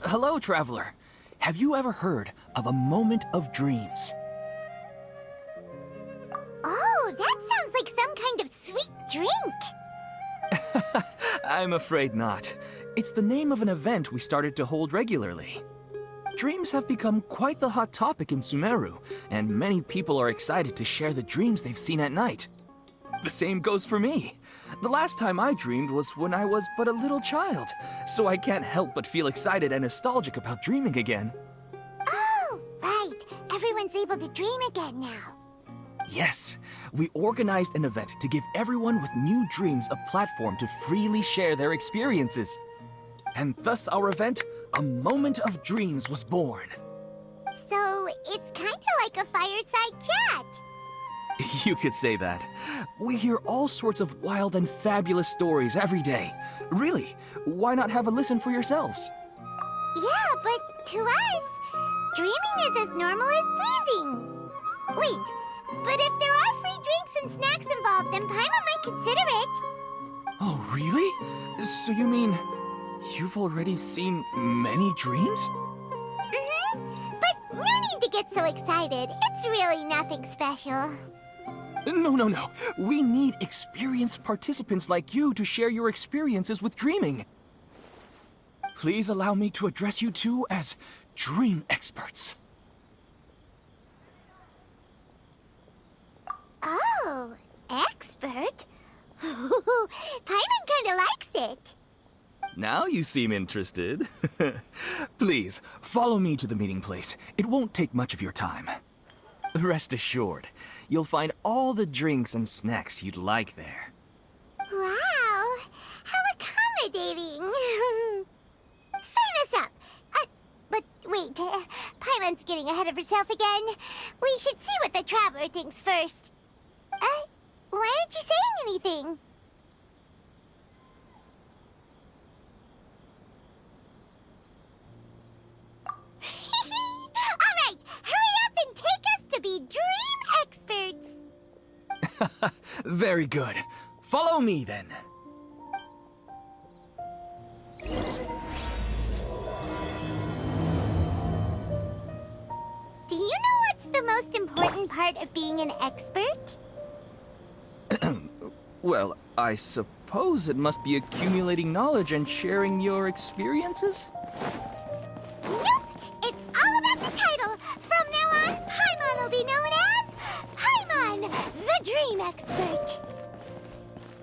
Hello, traveler. Have you ever heard of a moment of dreams? Oh, that sounds like some kind of sweet drink. I'm afraid not. It's the name of an event we started to hold regularly. Dreams have become quite the hot topic in Sumeru, and many people are excited to share the dreams they've seen at night. The same goes for me. The last time I dreamed was when I was but a little child, so I can't help but feel excited and nostalgic about dreaming again. Oh, right. Everyone's able to dream again now. Yes, we organized an event to give everyone with new dreams a platform to freely share their experiences. And thus our event, A Moment of Dreams, was born. So, it's kind of like a fireside chat. You could say that. We hear all sorts of wild and fabulous stories every day. Really, why not have a listen for yourselves? Yeah, but to us, dreaming is as normal as breathing. Wait, but if there are free drinks and snacks involved, then Paimon might consider it. Oh, really? So you mean you've already seen many dreams? Mm-hmm. But no need to get so excited. It's really nothing special. No. We need experienced participants like you to share your experiences with dreaming. Please allow me to address you two as dream experts. Oh, expert? Paimon kinda likes it. Now you seem interested. Please, follow me to the meeting place. It won't take much of your time. Rest assured, you'll find all the drinks and snacks you'd like there. Wow, how accommodating. Sign us up. But wait, Paimon's getting ahead of herself again. We should see what the traveler thinks first. Why aren't you saying anything? All right, hurry up and take us to be dream experts. Very good. Follow me then. Do you know what's the most important part of being an expert? Well, I suppose it must be accumulating knowledge and sharing your experiences? Nope! It's all about the title! From now on, Paimon will be known as Paimon, the Dream Expert!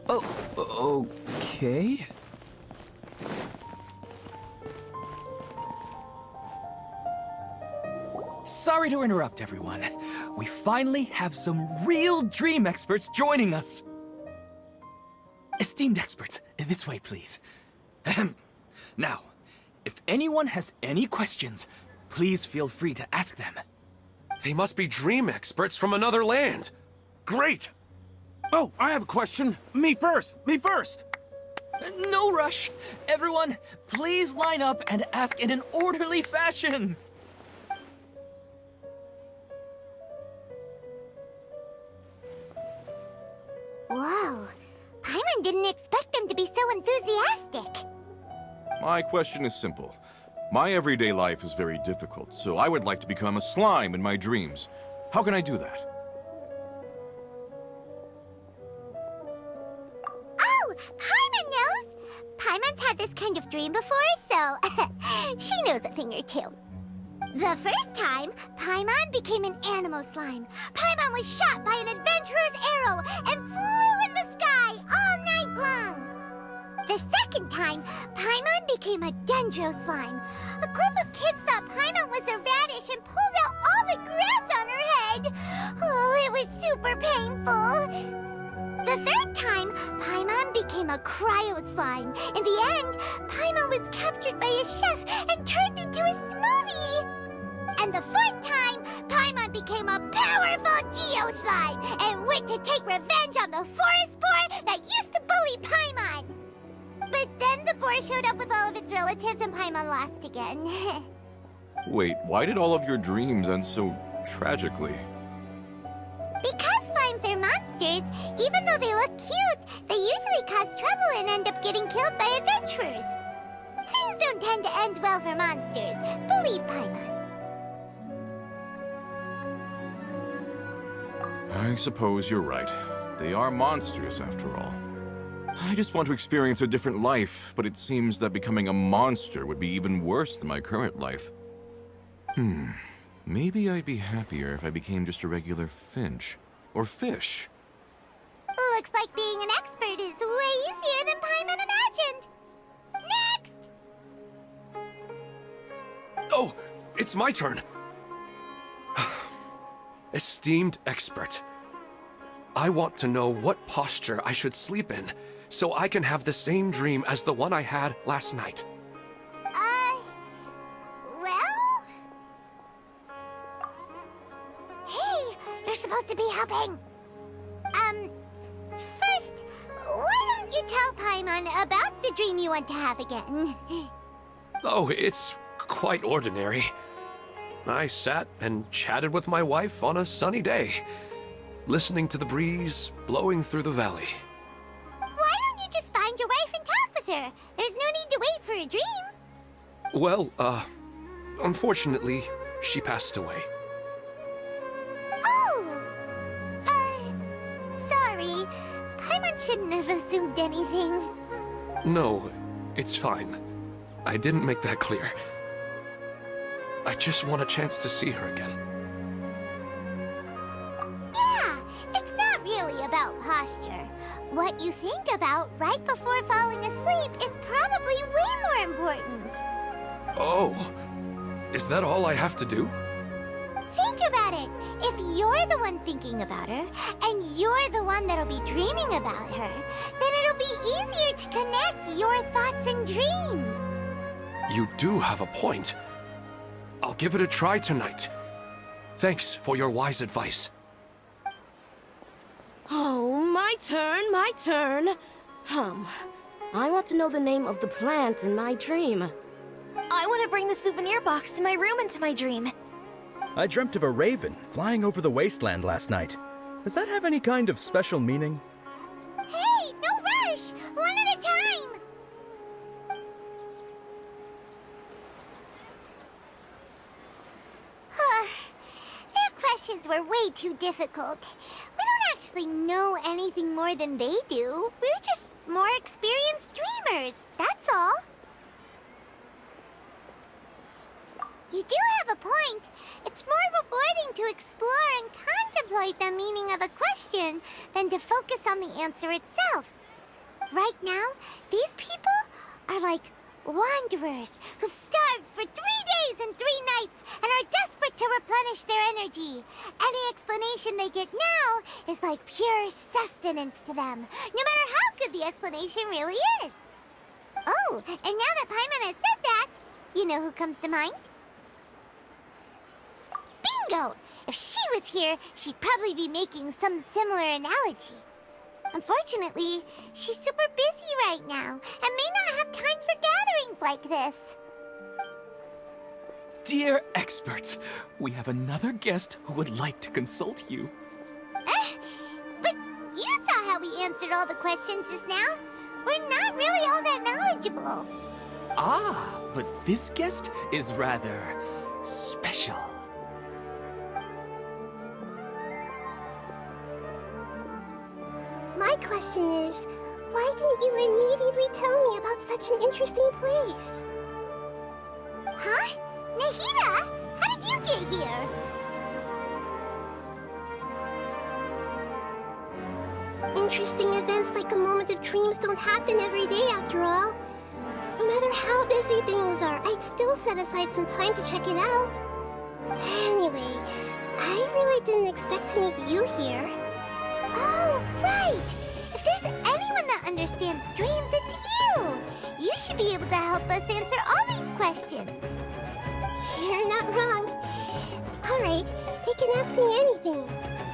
Oh, okay. Sorry to interrupt, everyone. We finally have some real dream experts joining us. Esteemed experts, this way, please. Ahem. Now, if anyone has any questions, please feel free to ask them. They must be dream experts from another land. Great! Oh, I have a question. Me first! No rush. Everyone, please line up and ask in an orderly fashion. Whoa, Paimon didn't expect them to be so enthusiastic. My question is simple. My everyday life is very difficult, so I would like to become a slime in my dreams. How can I do that? Oh, Paimon knows! Paimon's had this kind of dream before, so she knows a thing or two. The first time, Paimon became an animal slime. Paimon was shot by an adventurer's arrow and flew in the sky all night long. The second time, Paimon became a dendro slime. A group of kids thought Paimon was a radish and pulled out all the grass on her head. Oh, it was super painful. The third time, Paimon became a cryo slime. In the end, Paimon was captured by a chef and turned into a smoothie. And the fourth time, Paimon became a powerful Geo slime and went to take revenge on the forest boar that used to bully Paimon. But then the boar showed up with all of its relatives and Paimon lost again. Wait, why did all of your dreams end so tragically? Because slimes are monsters. monsters, even though they look cute, they usually cause trouble and end up getting killed by adventurers. Things don't tend to end well for monsters. Believe Paimon. I suppose you're right. They are monsters, after all. I just want to experience a different life, but it seems that becoming a monster would be even worse than my current life. Maybe I'd be happier if I became just a regular finch. Or fish. Looks like being an expert is way easier than Paimon imagined. Next! Oh, it's my turn. Esteemed expert, I want to know what posture I should sleep in so I can have the same dream as the one I had last night. Well? Hey, you're supposed to be helping. First, why don't you tell Paimon about the dream you want to have again? Oh, it's quite ordinary. I sat and chatted with my wife on a sunny day, listening to the breeze blowing through the valley. Why don't you just find your wife and talk with her? There's no need to wait for a dream. Well, unfortunately, she passed away. Oh! Sorry. Paimon shouldn't have assumed anything. No, it's fine. I didn't make that clear. I just want a chance to see her again. Yeah, it's not really about posture. What you think about right before falling asleep is probably way more important. Oh, is that all I have to do? Think about it. If you're the one thinking about her, and you're the one that'll be dreaming about her, then it'll be easier to connect your thoughts and dreams. You do have a point. I'll give it a try tonight. Thanks for your wise advice. Oh, my turn, my turn. I want to know the name of the plant in my dream. I want to bring the souvenir box to my room into my dream. I dreamt of a raven flying over the wasteland last night. Does that have any kind of special meaning? Hey, no rush! One at a time! Their questions were way too difficult. We don't actually know anything more than they do. We're just more experienced dreamers, that's all. You do have a point. It's more rewarding to explore and contemplate the meaning of a question than to focus on the answer itself. Right now, these people are like wanderers who've starved for 3 days and 3 nights and are desperate to replenish their energy. Any explanation they get now is like pure sustenance to them, no matter how good the explanation really is. Oh, and now that Paimon has said that, you know who comes to mind? Bingo! If she was here, she'd probably be making some similar analogy. Unfortunately, she's super busy right now and may not have time for gatherings like this. Dear experts, we have another guest who would like to consult you. But you saw how we answered all the questions just now. We're not really all that knowledgeable. Ah, but this guest is rather special. My question is, why didn't you immediately tell me about such an interesting place? Huh? Nahida? How did you get here? Interesting events like a moment of dreams don't happen every day after all. No matter how busy things are, I'd still set aside some time to check it out. Anyway, I really didn't expect to meet you here. Oh, right! If there's anyone that understands dreams, it's you! You should be able to help us answer all these questions. You're not wrong. Alright, you can ask me anything.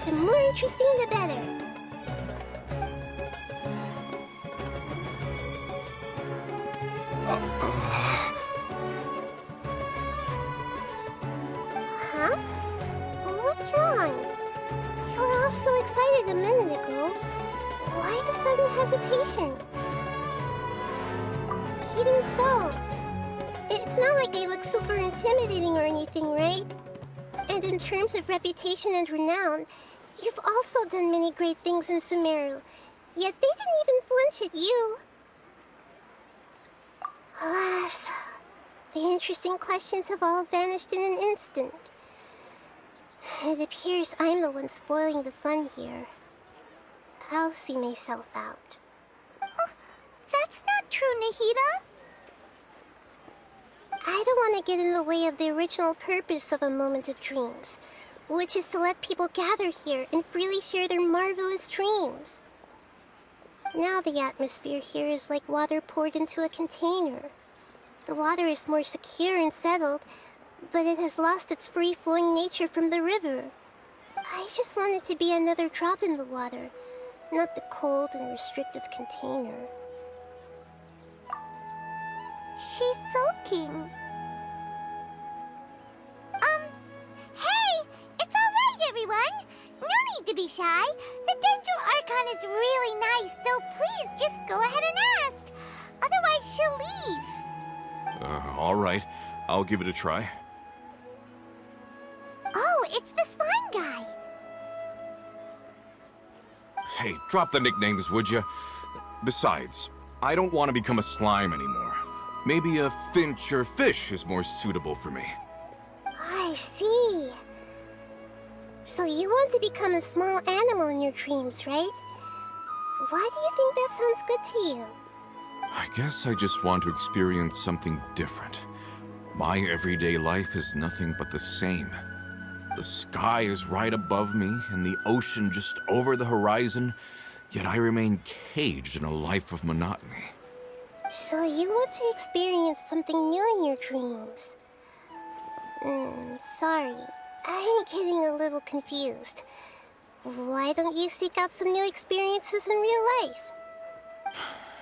The more interesting, the better. Huh? What's wrong? You're all so excited a minute ago. Why the sudden hesitation? Even so, it's not like I look super intimidating or anything, right? And in terms of reputation and renown, you've also done many great things in Sumeru, yet they didn't even flinch at you. Alas, the interesting questions have all vanished in an instant. It appears I'm the one spoiling the fun here. I'll see myself out. Oh, that's not true, Nahida. I don't want to get in the way of the original purpose of a Moment of Dreams, which is to let people gather here and freely share their marvelous dreams. Now the atmosphere here is like water poured into a container. The water is more secure and settled, but it has lost its free-flowing nature from the river. I just want it to be another drop in the water, not the cold and restrictive container. She's sulking. Hey! It's alright, everyone! No need to be shy. The Dendro Archon is really nice, so please just go ahead and ask. Otherwise, she'll leave. All right. I'll give it a try. Oh, it's the slime guy. Hey, drop the nicknames, would you? Besides, I don't want to become a slime anymore. Maybe a finch or fish is more suitable for me. I see. So you want to become a small animal in your dreams, right? Why do you think that sounds good to you? I guess I just want to experience something different. My everyday life is nothing but the same. The sky is right above me and the ocean just over the horizon, yet I remain caged in a life of monotony. So you want to experience something new in your dreams? Sorry. I'm getting a little confused. Why don't you seek out some new experiences in real life?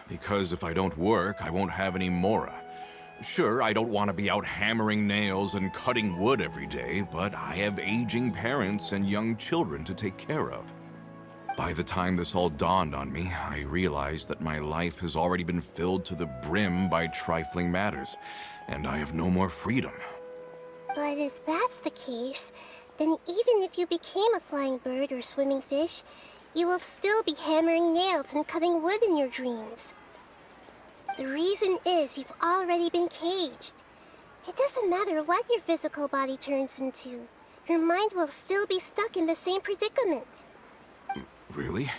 Because if I don't work, I won't have any Mora. Sure, I don't want to be out hammering nails and cutting wood every day, but I have aging parents and young children to take care of. By the time this all dawned on me, I realized that my life has already been filled to the brim by trifling matters, and I have no more freedom. But if that's the case, then even if you became a flying bird or swimming fish, you will still be hammering nails and cutting wood in your dreams. The reason is you've already been caged. It doesn't matter what your physical body turns into. Your mind will still be stuck in the same predicament. Really?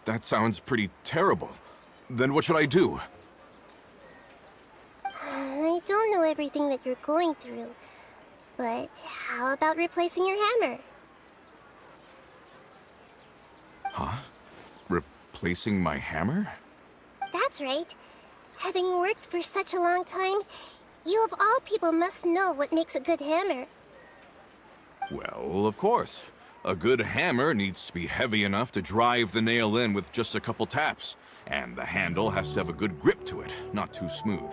That sounds pretty terrible. Then what should I do? I don't know everything that you're going through, but how about replacing your hammer? Huh? Replacing my hammer? That's right. Having worked for such a long time, you of all people must know what makes a good hammer. Well, of course. A good hammer needs to be heavy enough to drive the nail in with just a couple taps, and the handle has to have a good grip to it, not too smooth.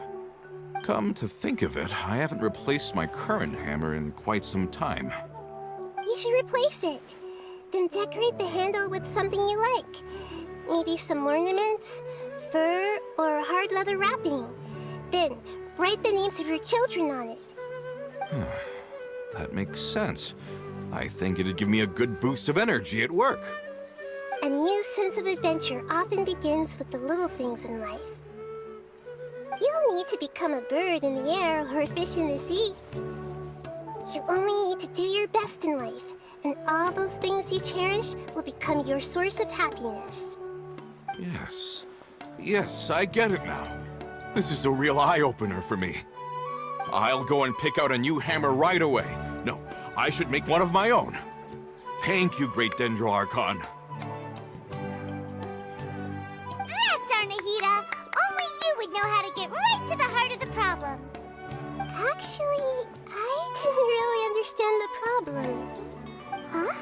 Come to think of it, I haven't replaced my current hammer in quite some time. You should replace it. Then decorate the handle with something you like. Maybe some ornaments, fur, or hard leather wrapping. Then, write the names of your children on it. That makes sense. I think it'd give me a good boost of energy at work. A new sense of adventure often begins with the little things in life. You don't need to become a bird in the air or a fish in the sea. You only need to do your best in life, and all those things you cherish will become your source of happiness. Yes. Yes, I get it now. This is a real eye-opener for me. I'll go and pick out a new hammer right away. No, I should make one of my own. Thank you, Great Dendro Archon. That's our Nahida. Only you would know how to get right to the heart of the problem. Actually, I didn't really understand the problem. Huh?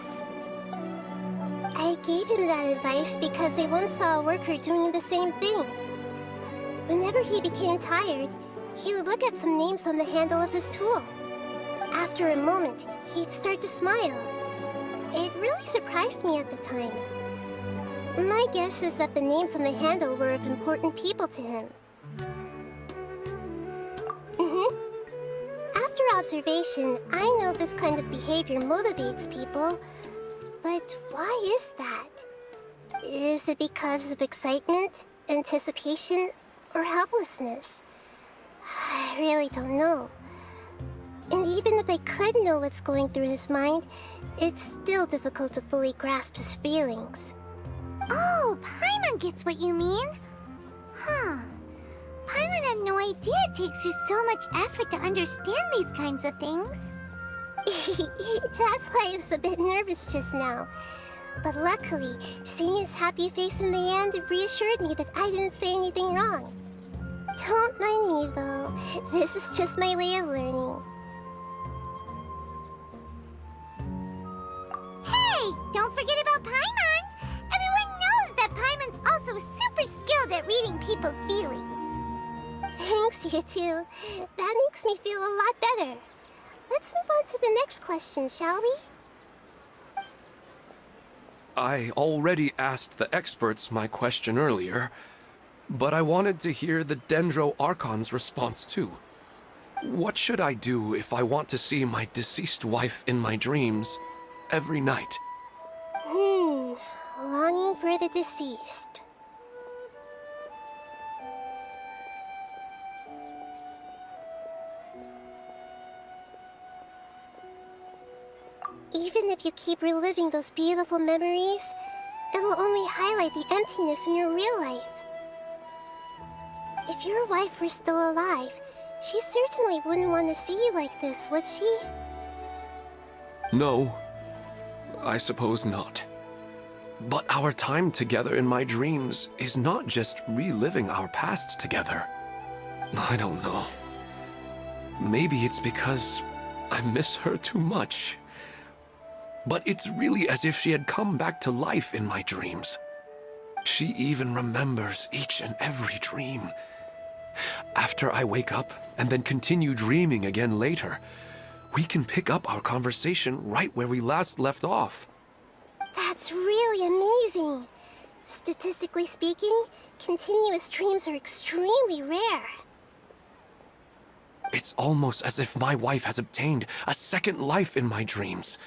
I gave him that advice because I once saw a worker doing the same thing. Whenever he became tired, he would look at some names on the handle of his tool. After a moment, he'd start to smile. It really surprised me at the time. My guess is that the names on the handle were of important people to him. After observation, I know this kind of behavior motivates people. But why is that? Is it because of excitement, anticipation, or helplessness? I really don't know. And even if I could know what's going through his mind, it's still difficult to fully grasp his feelings. Oh, Paimon gets what you mean. Huh. Paimon had no idea it takes you so much effort to understand these kinds of things. That's why I was a bit nervous just now. But luckily, seeing his happy face in the end reassured me that I didn't say anything wrong. Don't mind me, though. This is just my way of learning. Hey! Don't forget about Paimon! Everyone knows that Paimon's also super skilled at reading people's feelings. Thanks, you two. That makes me feel a lot better. Let's move on to the next question, shall we? I already asked the experts my question earlier, but I wanted to hear the Dendro Archon's response too. What should I do if I want to see my deceased wife in my dreams every night? Longing for the deceased. Even if you keep reliving those beautiful memories, it'll only highlight the emptiness in your real life. If your wife were still alive, she certainly wouldn't want to see you like this, would she? No, I suppose not. But our time together in my dreams is not just reliving our past together. I don't know. Maybe it's because I miss her too much. But it's really as if she had come back to life in my dreams. She even remembers each and every dream. After I wake up and then continue dreaming again later, we can pick up our conversation right where we last left off. That's really amazing. Statistically speaking, continuous dreams are extremely rare. It's almost as if my wife has obtained a second life in my dreams.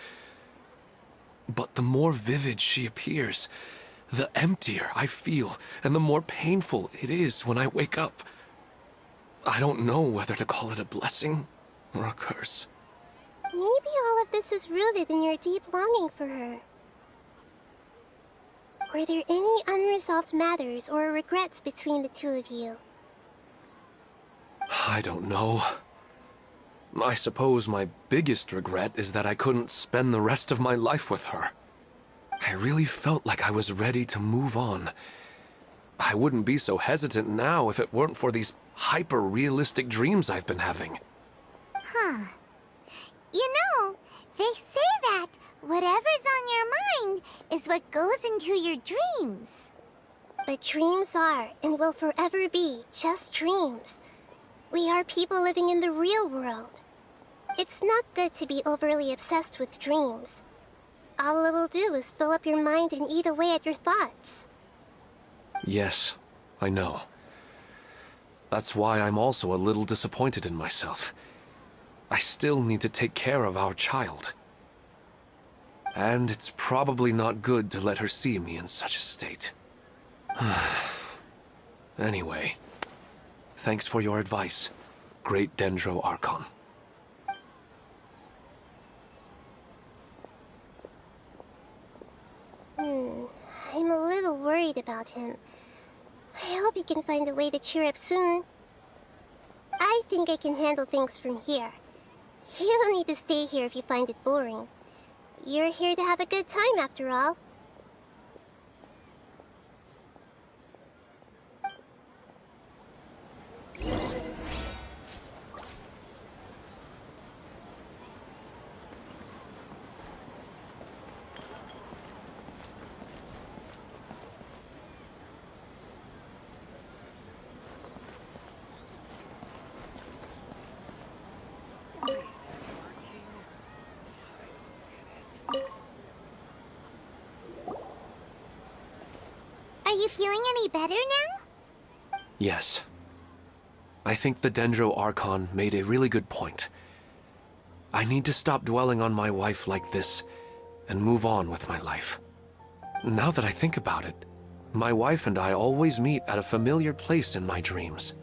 But the more vivid she appears, the emptier I feel, and the more painful it is when I wake up. I don't know whether to call it a blessing or a curse. Maybe all of this is rooted in your deep longing for her. Were there any unresolved matters or regrets between the two of you? I don't know. I suppose my biggest regret is that I couldn't spend the rest of my life with her. I really felt like I was ready to move on. I wouldn't be so hesitant now if it weren't for these hyper-realistic dreams I've been having. Huh. You know, they say that whatever's on your mind is what goes into your dreams. But dreams are, and will forever be, just dreams. We are people living in the real world. It's not good to be overly obsessed with dreams. All it'll do is fill up your mind and eat away at your thoughts. Yes, I know. That's why I'm also a little disappointed in myself. I still need to take care of our child. And it's probably not good to let her see me in such a state. Anyway, thanks for your advice, Great Dendro Archon. I'm a little worried about him. I hope he can find a way to cheer up soon. I think I can handle things from here. You don't need to stay here if you find it boring. You're here to have a good time, after all. you feeling any better now? Yes. I think the Dendro Archon made a really good point. I need to stop dwelling on my wife like this and move on with my life. Now that I think about it, my wife and I always meet at a familiar place in my dreams.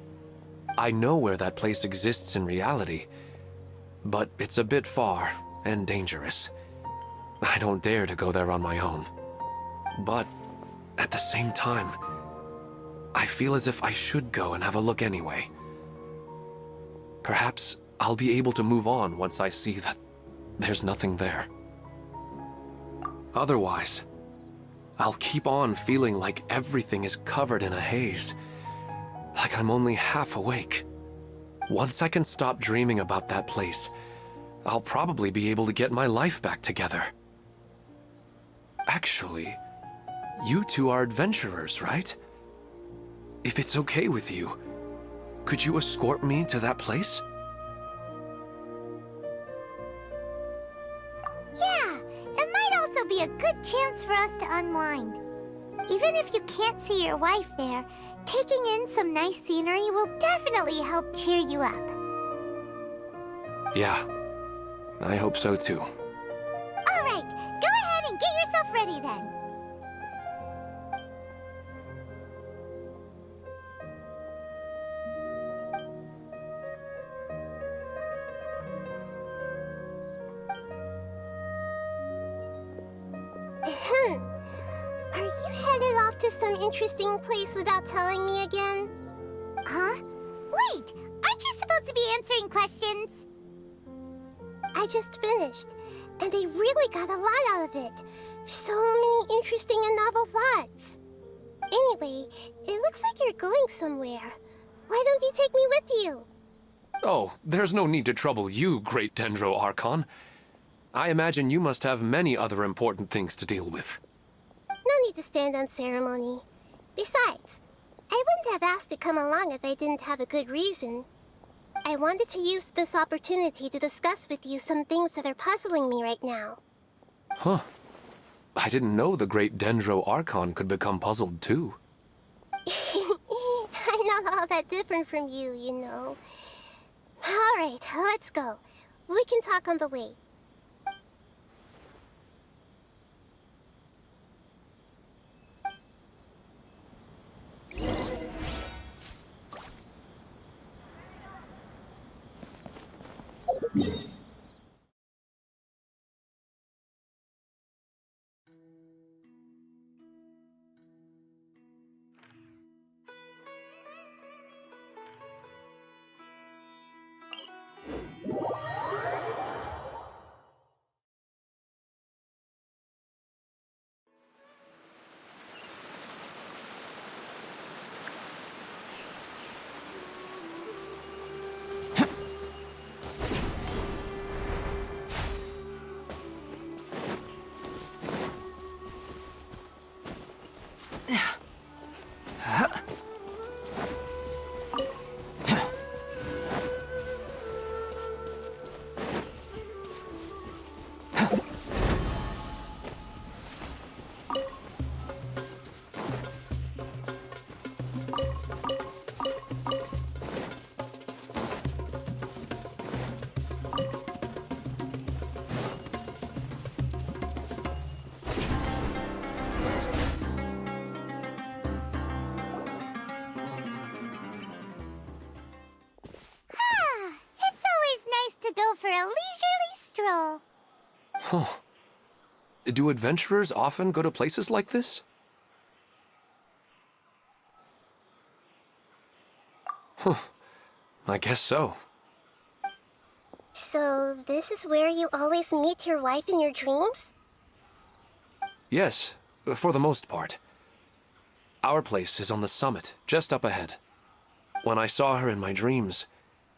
I know where that place exists in reality, but it's a bit far and dangerous. I don't dare to go there on my own. But at the same time, I feel as if I should go and have a look anyway. Perhaps I'll be able to move on once I see that there's nothing there. Otherwise, I'll keep on feeling like everything is covered in a haze, like I'm only half awake. Once I can stop dreaming about that place, I'll probably be able to get my life back together. Actually, you two are adventurers, right? If it's okay with you, could you escort me to that place? Yeah, it might also be a good chance for us to unwind. Even if you can't see your wife there, taking in some nice scenery will definitely help cheer you up. Yeah, I hope so too. All right, go ahead and get yourself ready then. Are you headed off to some interesting place without telling me again? Huh? Wait, aren't you supposed to be answering questions? I just finished, and I really got a lot out of it. So many interesting and novel thoughts. Anyway, it looks like you're going somewhere. Why don't you take me with you? Oh, there's no need to trouble you, great Dendro Archon. I imagine you must have many other important things to deal with. No need to stand on ceremony. Besides, I wouldn't have asked to come along if I didn't have a good reason. I wanted to use this opportunity to discuss with you some things that are puzzling me right now. Huh. I didn't know the great Dendro Archon could become puzzled too. I'm not all that different from you, you know. All right, let's go. We can talk on the way. For a leisurely stroll. Huh. Do adventurers often go to places like this? Huh. I guess so. So, this is where you always meet your wife in your dreams? Yes, for the most part. Our place is on the summit, just up ahead. When I saw her in my dreams,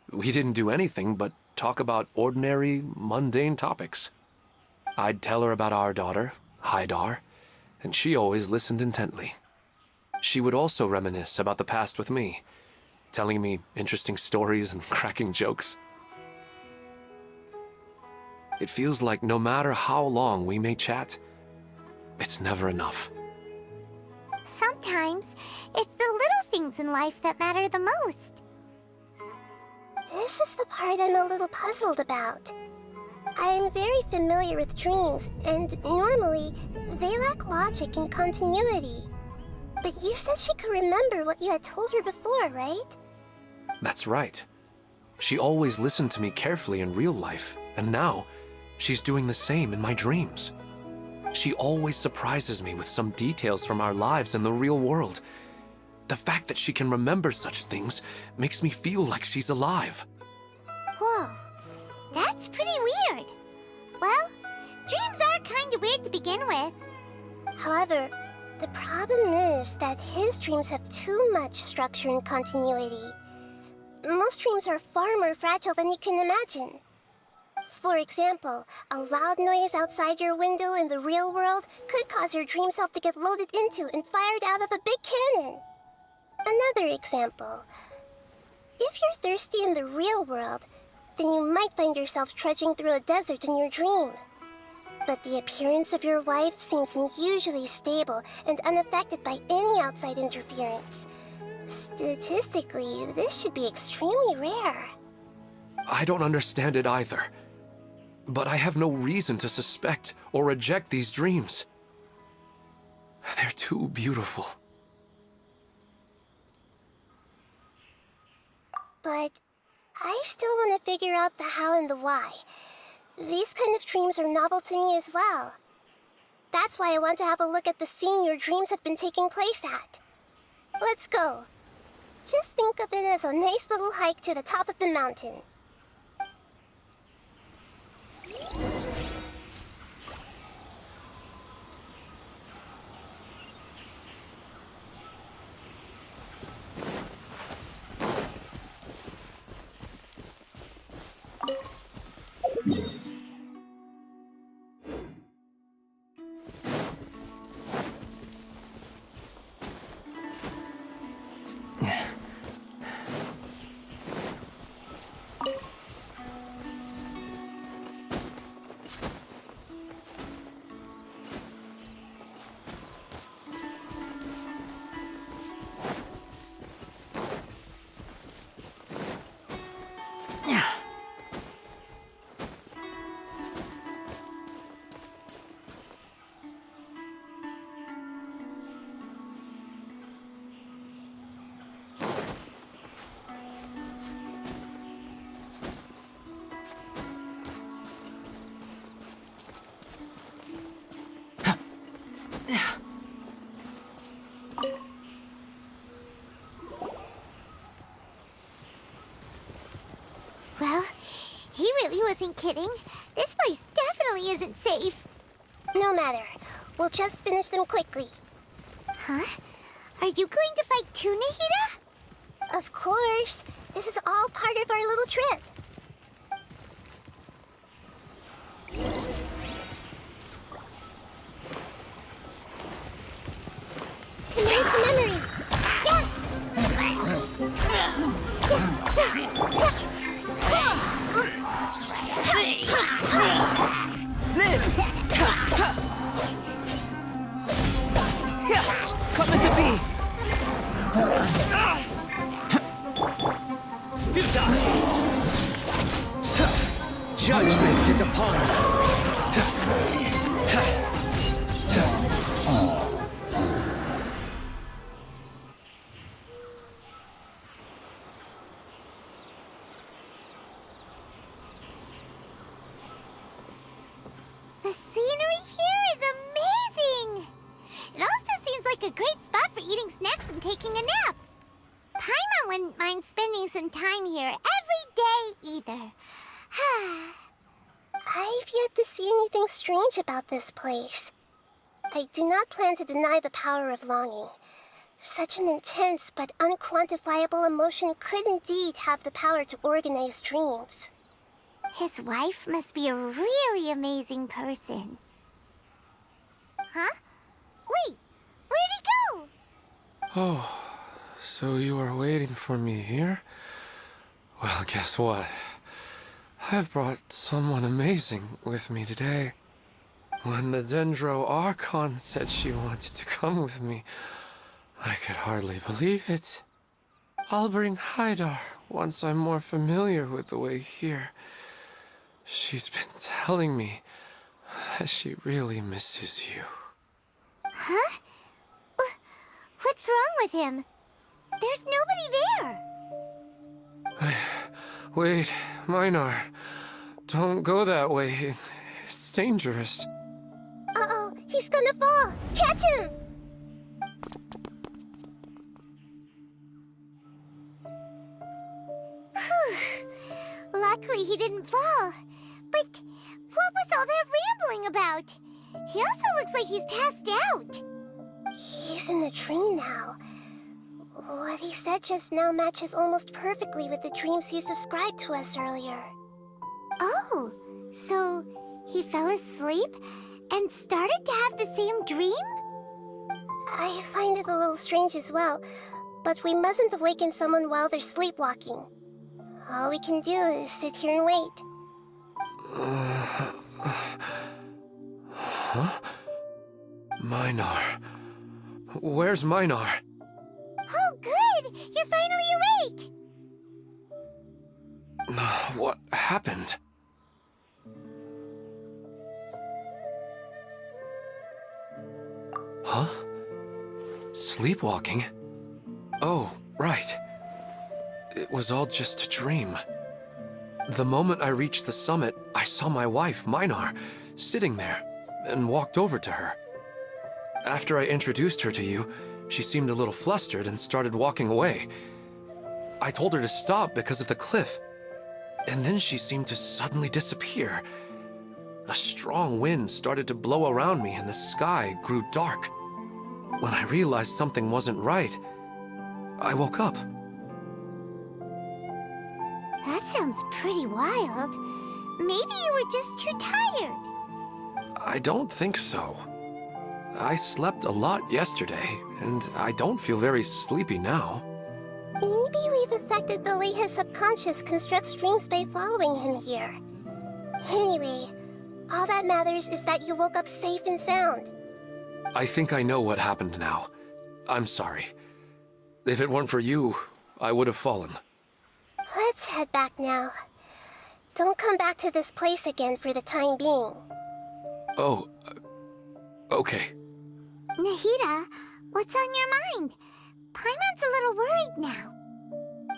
we didn't do anything but talk about ordinary, mundane topics. I'd tell her about our daughter, Haidar, and she always listened intently. She would also reminisce about the past with me, telling me interesting stories and cracking jokes. It feels like no matter how long we may chat, it's never enough. Something sometimes it's the little things in life that matter the most. This is the part I'm a little puzzled about. I'm very familiar with dreams, and normally, they lack logic and continuity. But you said she could remember what you had told her before, right? That's right. She always listened to me carefully in real life, and now, she's doing the same in my dreams. She always surprises me with some details from our lives in the real world. The fact that she can remember such things makes me feel like she's alive. Whoa, that's pretty weird. Well, dreams are kind of weird to begin with. However, the problem is that his dreams have too much structure and continuity. Most dreams are far more fragile than you can imagine. For example, a loud noise outside your window in the real world could cause your dream self to get loaded into and fired out of a big cannon. Another example. If you're thirsty in the real world, then you might find yourself trudging through a desert in your dream. But the appearance of your wife seems unusually stable and unaffected by any outside interference. Statistically, this should be extremely rare. I don't understand it either. But I have no reason to suspect or reject these dreams. They're too beautiful. But I still want to figure out the how and the why. These kind of dreams are novel to me as well. That's why I want to have a look at the scene your dreams have been taking place at. Let's go. Just think of it as a nice little hike to the top of the mountain. Well, he really wasn't kidding. This place definitely isn't safe. No matter. We'll just finish them quickly. Huh? Are you going to fight too, Nahida? Of course. This is all part of our little trip. Command to memory. Coming to be! Futile! Judgment is upon you! The scenery here is amazing! It also seems like a great spot for eating snacks and taking a nap. Paimon wouldn't mind spending some time here every day either. I've yet to see anything strange about this place. I do not plan to deny the power of longing. Such an intense but unquantifiable emotion could indeed have the power to organize dreams. His wife must be a really amazing person. Huh? Wait, where'd he go? Oh, so you are waiting for me here? Well, guess what? I've brought someone amazing with me today. When the Dendro Archon said she wanted to come with me, I could hardly believe it. I'll bring Haidar once I'm more familiar with the way here. She's been telling me that she really misses you. Huh? What's wrong with him? There's nobody there. Wait, Minar. Don't go that way. It's dangerous. Uh-oh, he's gonna fall! Catch him! Luckily he didn't fall. But what was all that rambling about? He also looks like he's passed out. He's in the dream now. What he said just now matches almost perfectly with the dreams he's described to us earlier. Oh, so he fell asleep and started to have the same dream? I find it a little strange as well, but we mustn't awaken someone while they're sleepwalking. All we can do is sit here and wait. Huh? Minar. Where's Minar? Oh, good! You're finally awake! What happened? Huh? Sleepwalking? Oh, right. It was all just a dream. The moment I reached the summit, I saw my wife, Minar, sitting there, and walked over to her. After I introduced her to you, she seemed a little flustered and started walking away. I told her to stop because of the cliff, and then she seemed to suddenly disappear. A strong wind started to blow around me and the sky grew dark. When I realized something wasn't right, I woke up. That sounds pretty wild. Maybe you were just too tired. I don't think so. I slept a lot yesterday, and I don't feel very sleepy now. Maybe we've affected the way his subconscious constructs dreams by following him here. Anyway, all that matters is that you woke up safe and sound. I think I know what happened now. I'm sorry. If it weren't for you, I would have fallen. Let's head back now. Don't come back to this place again for the time being. Oh, okay. Nahida, what's on your mind? Paimon's a little worried now.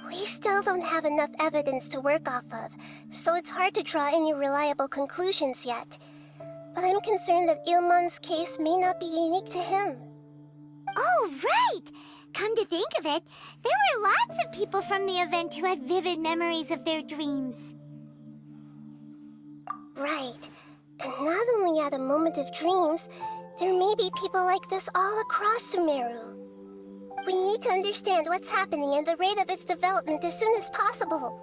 We still don't have enough evidence to work off of, so it's hard to draw any reliable conclusions yet. But I'm concerned that Ilmon's case may not be unique to him. Oh, right! Come to think of it, there were lots of people from the event who had vivid memories of their dreams. Right. And not only at a moment of dreams, there may be people like this all across Sumeru. We need to understand what's happening and the rate of its development as soon as possible.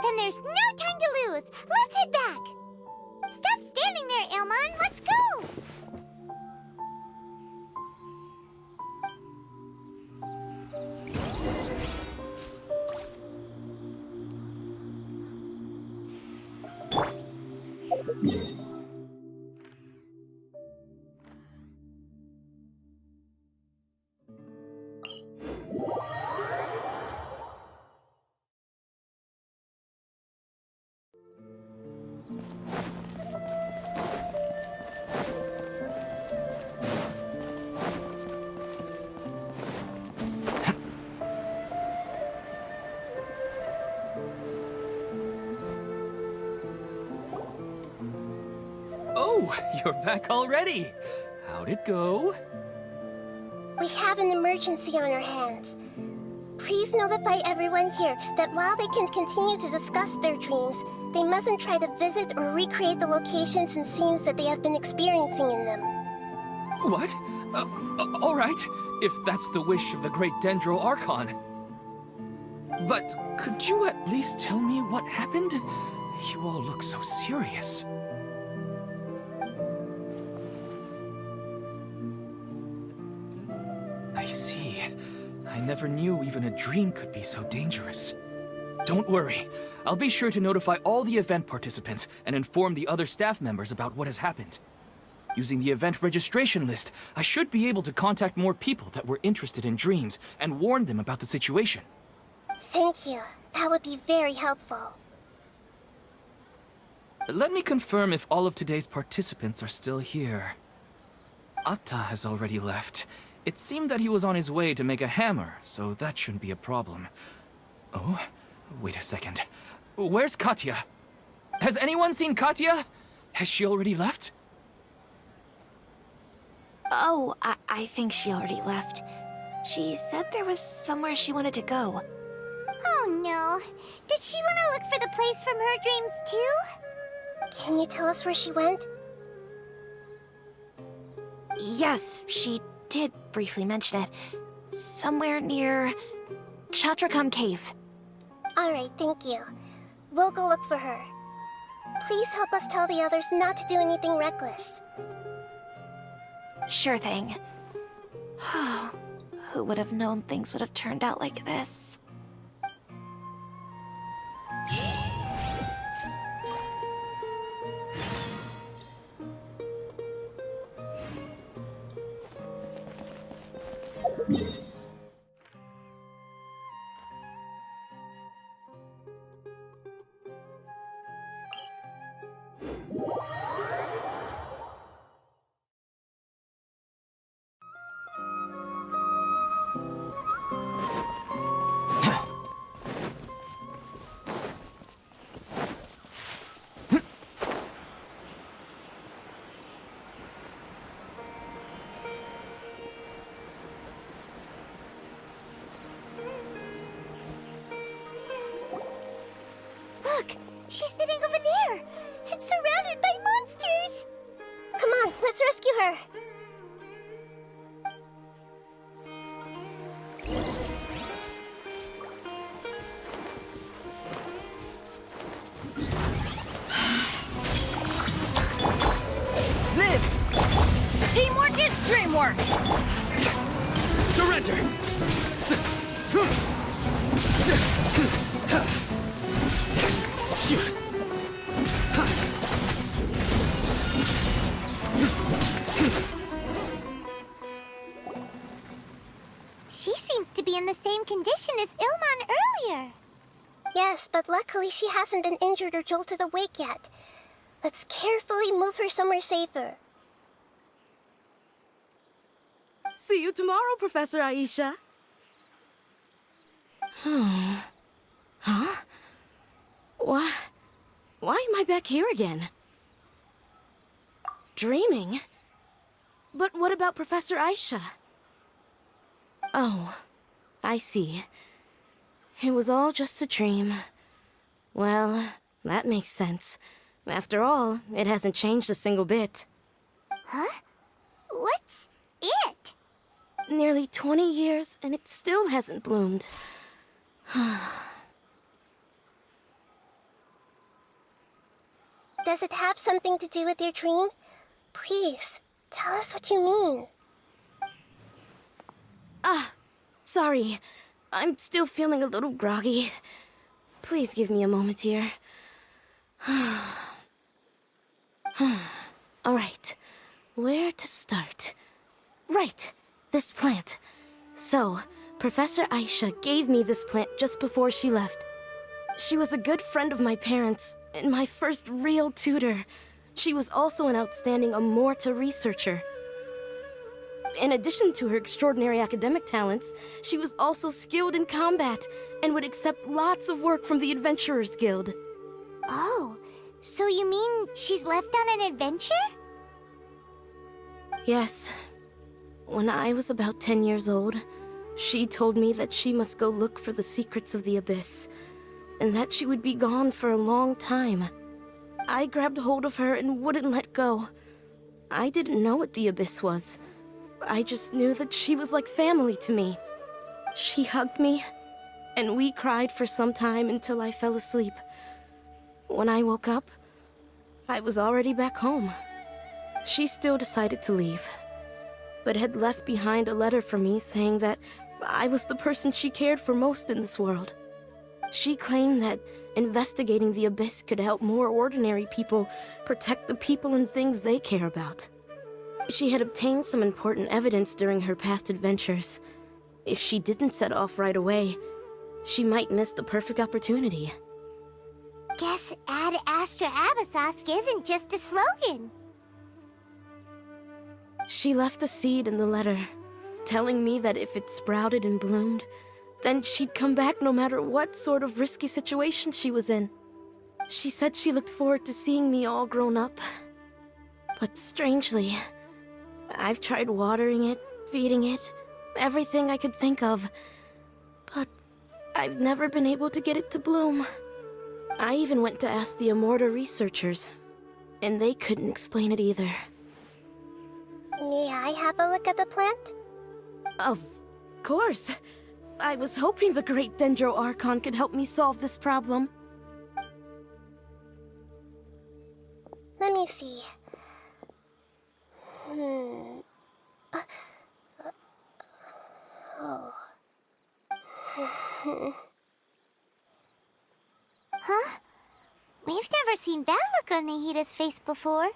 Then there's no time to lose. Let's head back. Stop standing there, Ilmon. Let's go. Oh, you're back already. How'd it go? We have an emergency on our hands. Please notify everyone here that while they can continue to discuss their dreams, they mustn't try to visit or recreate the locations and scenes that they have been experiencing in them. What? All right, if that's the wish of the great Dendro Archon. But could you at least tell me what happened? You all look so serious. I see. I never knew even a dream could be so dangerous. Don't worry. I'll be sure to notify all the event participants and inform the other staff members about what has happened. Using the event registration list, I should be able to contact more people that were interested in dreams and warn them about the situation. Thank you. That would be very helpful. Let me confirm if all of today's participants are still here. Atta has already left. It seemed that he was on his way to make a hammer, so that shouldn't be a problem. Oh, wait a second. Where's Katya? Has anyone seen Katya? Has she already left? Oh, I think she already left. She said there was somewhere she wanted to go. Oh no. Did she want to look for the place from her dreams too? Can you tell us where she went? Yes, she did briefly mention it. Somewhere near Chatrakam Cave. Alright, thank you. We'll go look for her. Please help us tell the others not to do anything reckless. Sure thing. Who would have known things would have turned out like this? Look! She's sitting over there! And surrounded by monsters! Come on, let's rescue her! Live! Teamwork is dreamwork! Surrender! She seems to be in the same condition as Ilman earlier. Yes, but luckily she hasn't been injured or jolted awake yet. Let's carefully move her somewhere safer. See you tomorrow, Professor Aisha. Huh? Why am I back here again? Dreaming? But what about Professor Aisha? Oh, I see. It was all just a dream. Well, that makes sense. After all, it hasn't changed a single bit. Huh? What's it? Nearly 20 years, and it still hasn't bloomed. Does it have something to do with your dream? Please, tell us what you mean. Sorry. I'm still feeling a little groggy. Please give me a moment here. Alright, where to start? Right, this plant. So, Professor Aisha gave me this plant just before she left. She was a good friend of my parents, and my first real tutor. She was also an outstanding Amorta researcher. In addition to her extraordinary academic talents, she was also skilled in combat and would accept lots of work from the Adventurers Guild. Oh, so you mean she's left on an adventure? Yes. When I was about 10 years old, she told me that she must go look for the secrets of the Abyss, and that she would be gone for a long time. I grabbed hold of her and wouldn't let go. I didn't know what the Abyss was. I just knew that she was like family to me. She hugged me, and we cried for some time until I fell asleep. When I woke up, I was already back home. She still decided to leave, but had left behind a letter for me saying that I was the person she cared for most in this world. She claimed that investigating the Abyss could help more ordinary people protect the people and things they care about. She had obtained some important evidence during her past adventures. If she didn't set off right away, she might miss the perfect opportunity. Guess Ad Astra Abyssosque isn't just a slogan. She left a seed in the letter, telling me that if it sprouted and bloomed, then she'd come back no matter what sort of risky situation she was in. She said she looked forward to seeing me all grown up. But strangely, I've tried watering it, feeding it, everything I could think of. But I've never been able to get it to bloom. I even went to ask the Immorta researchers, and they couldn't explain it either. May I have a look at the plant? Of course. I was hoping the great Dendro Archon could help me solve this problem. Let me see. Huh? We've never seen that look on Nahida's face before.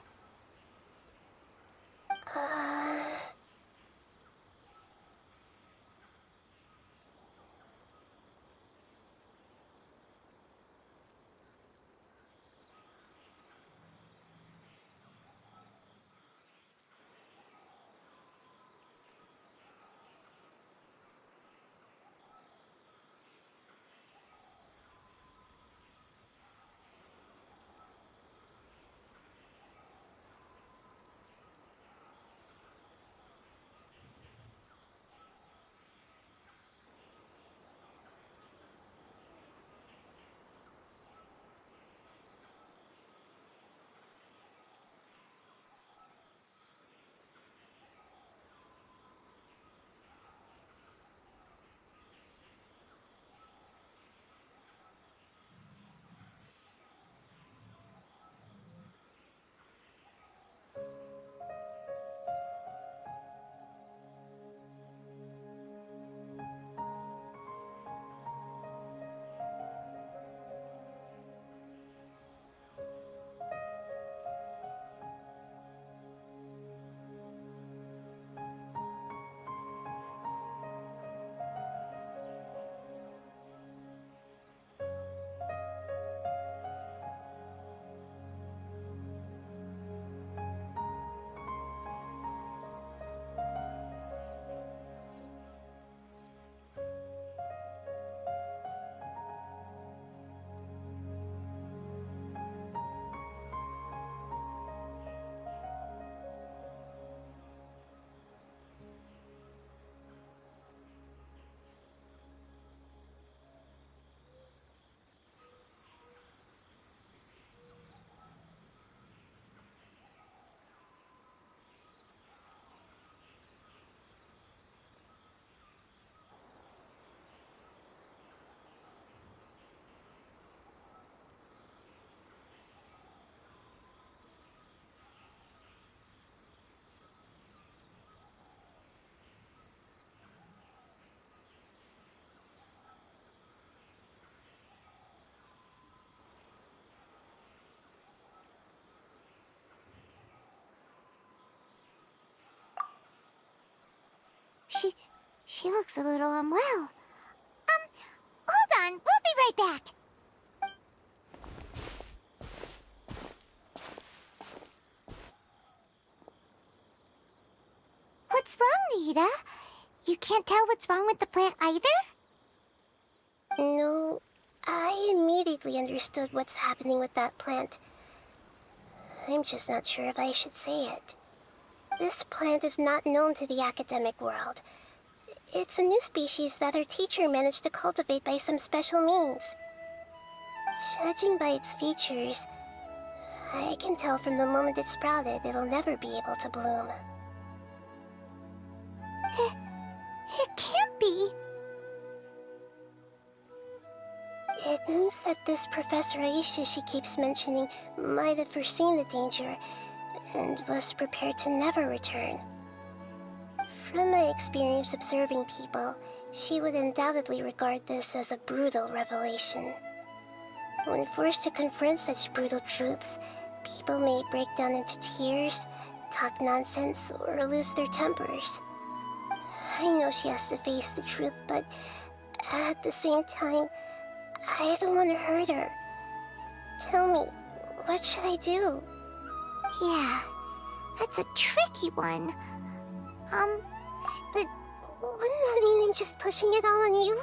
She looks a little unwell. Hold on, we'll be right back. What's wrong, Nahida? You can't tell what's wrong with the plant either? No, I immediately understood what's happening with that plant. I'm just not sure if I should say it. This plant is not known to the academic world. It's a new species that our teacher managed to cultivate by some special means. Judging by its features, I can tell from the moment it sprouted it'll never be able to bloom. It can't be. It means that this Professor Aisha she keeps mentioning might have foreseen the danger and was prepared to never return. From my experience observing people, she would undoubtedly regard this as a brutal revelation. When forced to confront such brutal truths, people may break down into tears, talk nonsense, or lose their tempers. I know she has to face the truth, but at the same time, I don't want to hurt her. Tell me, what should I do? Yeah, that's a tricky one. But wouldn't that mean I'm just pushing it all on you?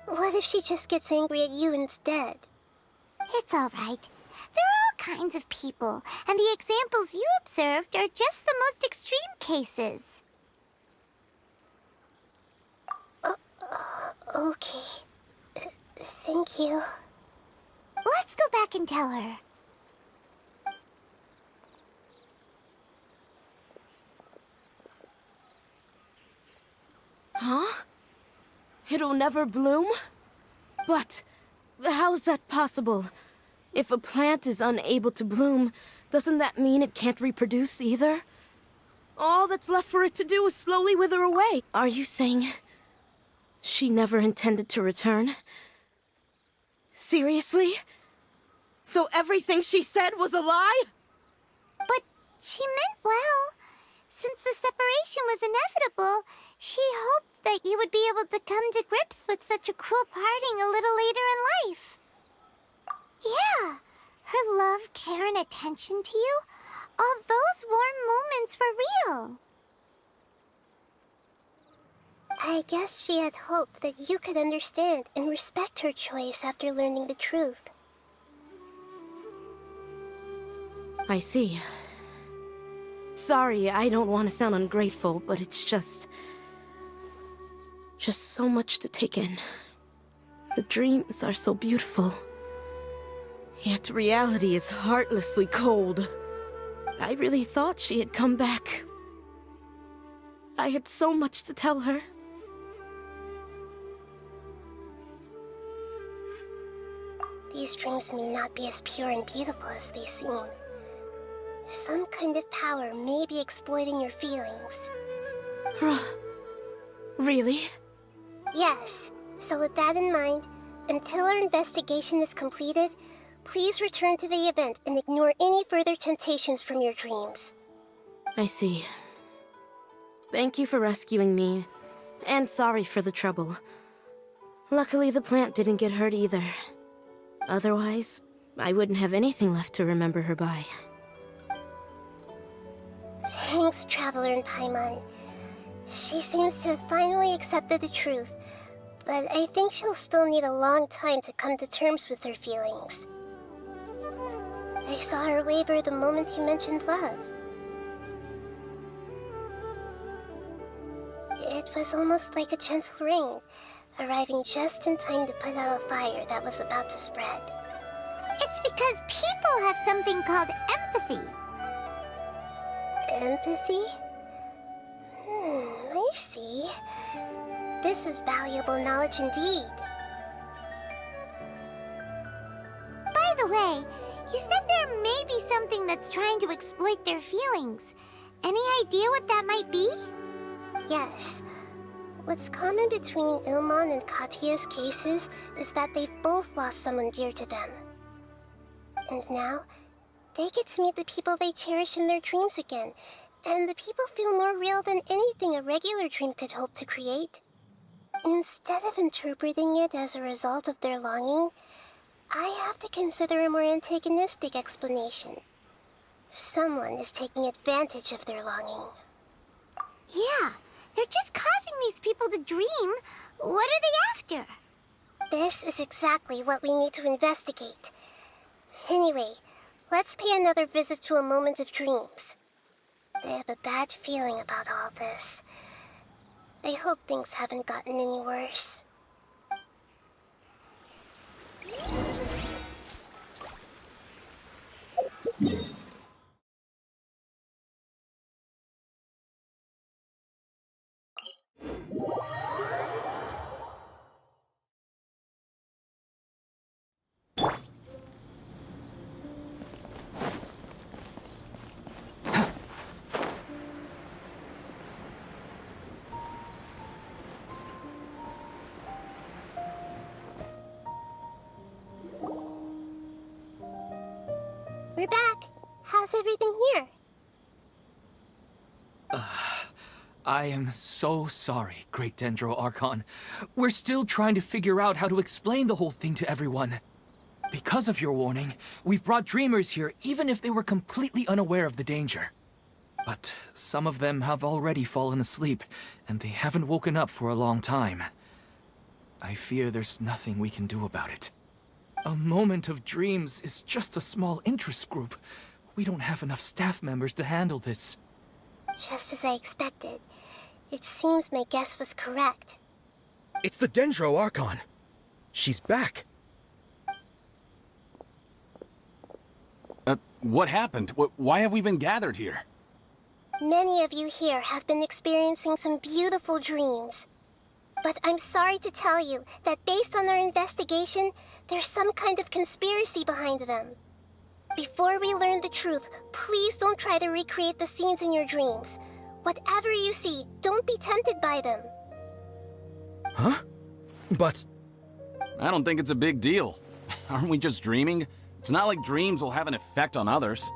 What if she just gets angry at you instead? It's all right. There are all kinds of people, and the examples you observed are just the most extreme cases. Okay. Thank you. Let's go back and tell her. Huh? It'll never bloom? But how's that possible? If a plant is unable to bloom, doesn't that mean it can't reproduce either? All that's left for it to do is slowly wither away. Are you saying she never intended to return? Seriously? So everything she said was a lie? But she meant well. Since the separation was inevitable, she hoped that you would be able to come to grips with such a cruel parting a little later in life. Yeah, her love, care, and attention to you, all those warm moments were real. I guess she had hoped that you could understand and respect her choice after learning the truth. I see. Sorry, I don't want to sound ungrateful, but it's just so much to take in. The dreams are so beautiful. Yet reality is heartlessly cold. I really thought she had come back. I had so much to tell her. These dreams may not be as pure and beautiful as they seem. Some kind of power may be exploiting your feelings. Really? Yes. So with that in mind, until our investigation is completed, please return to the event and ignore any further temptations from your dreams. I see. Thank you for rescuing me, and sorry for the trouble. Luckily, the plant didn't get hurt either. Otherwise, I wouldn't have anything left to remember her by. Thanks, Traveler and Paimon. She seems to have finally accepted the truth, but I think she'll still need a long time to come to terms with her feelings. I saw her waver the moment you mentioned love. It was almost like a gentle rain, arriving just in time to put out a fire that was about to spread. It's because people have something called empathy. Empathy? I see. This is valuable knowledge indeed. By the way, you said there may be something that's trying to exploit their feelings. Any idea what that might be? Yes. What's common between Ilmon and Katya's cases is that they've both lost someone dear to them. And now, they get to meet the people they cherish in their dreams again, and the people feel more real than anything a regular dream could hope to create. Instead of interpreting it as a result of their longing, I have to consider a more antagonistic explanation. Someone is taking advantage of their longing. Yeah, they're just causing these people to dream. What are they after? This is exactly what we need to investigate. Anyway, let's pay another visit to a moment of dreams. I have a bad feeling about all this. I hope things haven't gotten any worse. We're back. How's everything here? I am so sorry, Great Dendro Archon. We're still trying to figure out how to explain the whole thing to everyone. Because of your warning, we've brought dreamers here even if they were completely unaware of the danger. But some of them have already fallen asleep, and they haven't woken up for a long time. I fear there's nothing we can do about it. A moment of dreams is just a small interest group. We don't have enough staff members to handle this. Just as I expected. It seems my guess was correct. It's the Dendro Archon. She's back. What happened? Why have we been gathered here? Many of you here have been experiencing some beautiful dreams. But I'm sorry to tell you that based on our investigation, there's some kind of conspiracy behind them. Before we learn the truth, please don't try to recreate the scenes in your dreams. Whatever you see, don't be tempted by them. Huh? But... I don't think it's a big deal. Aren't we just dreaming? It's not like dreams will have an effect on others.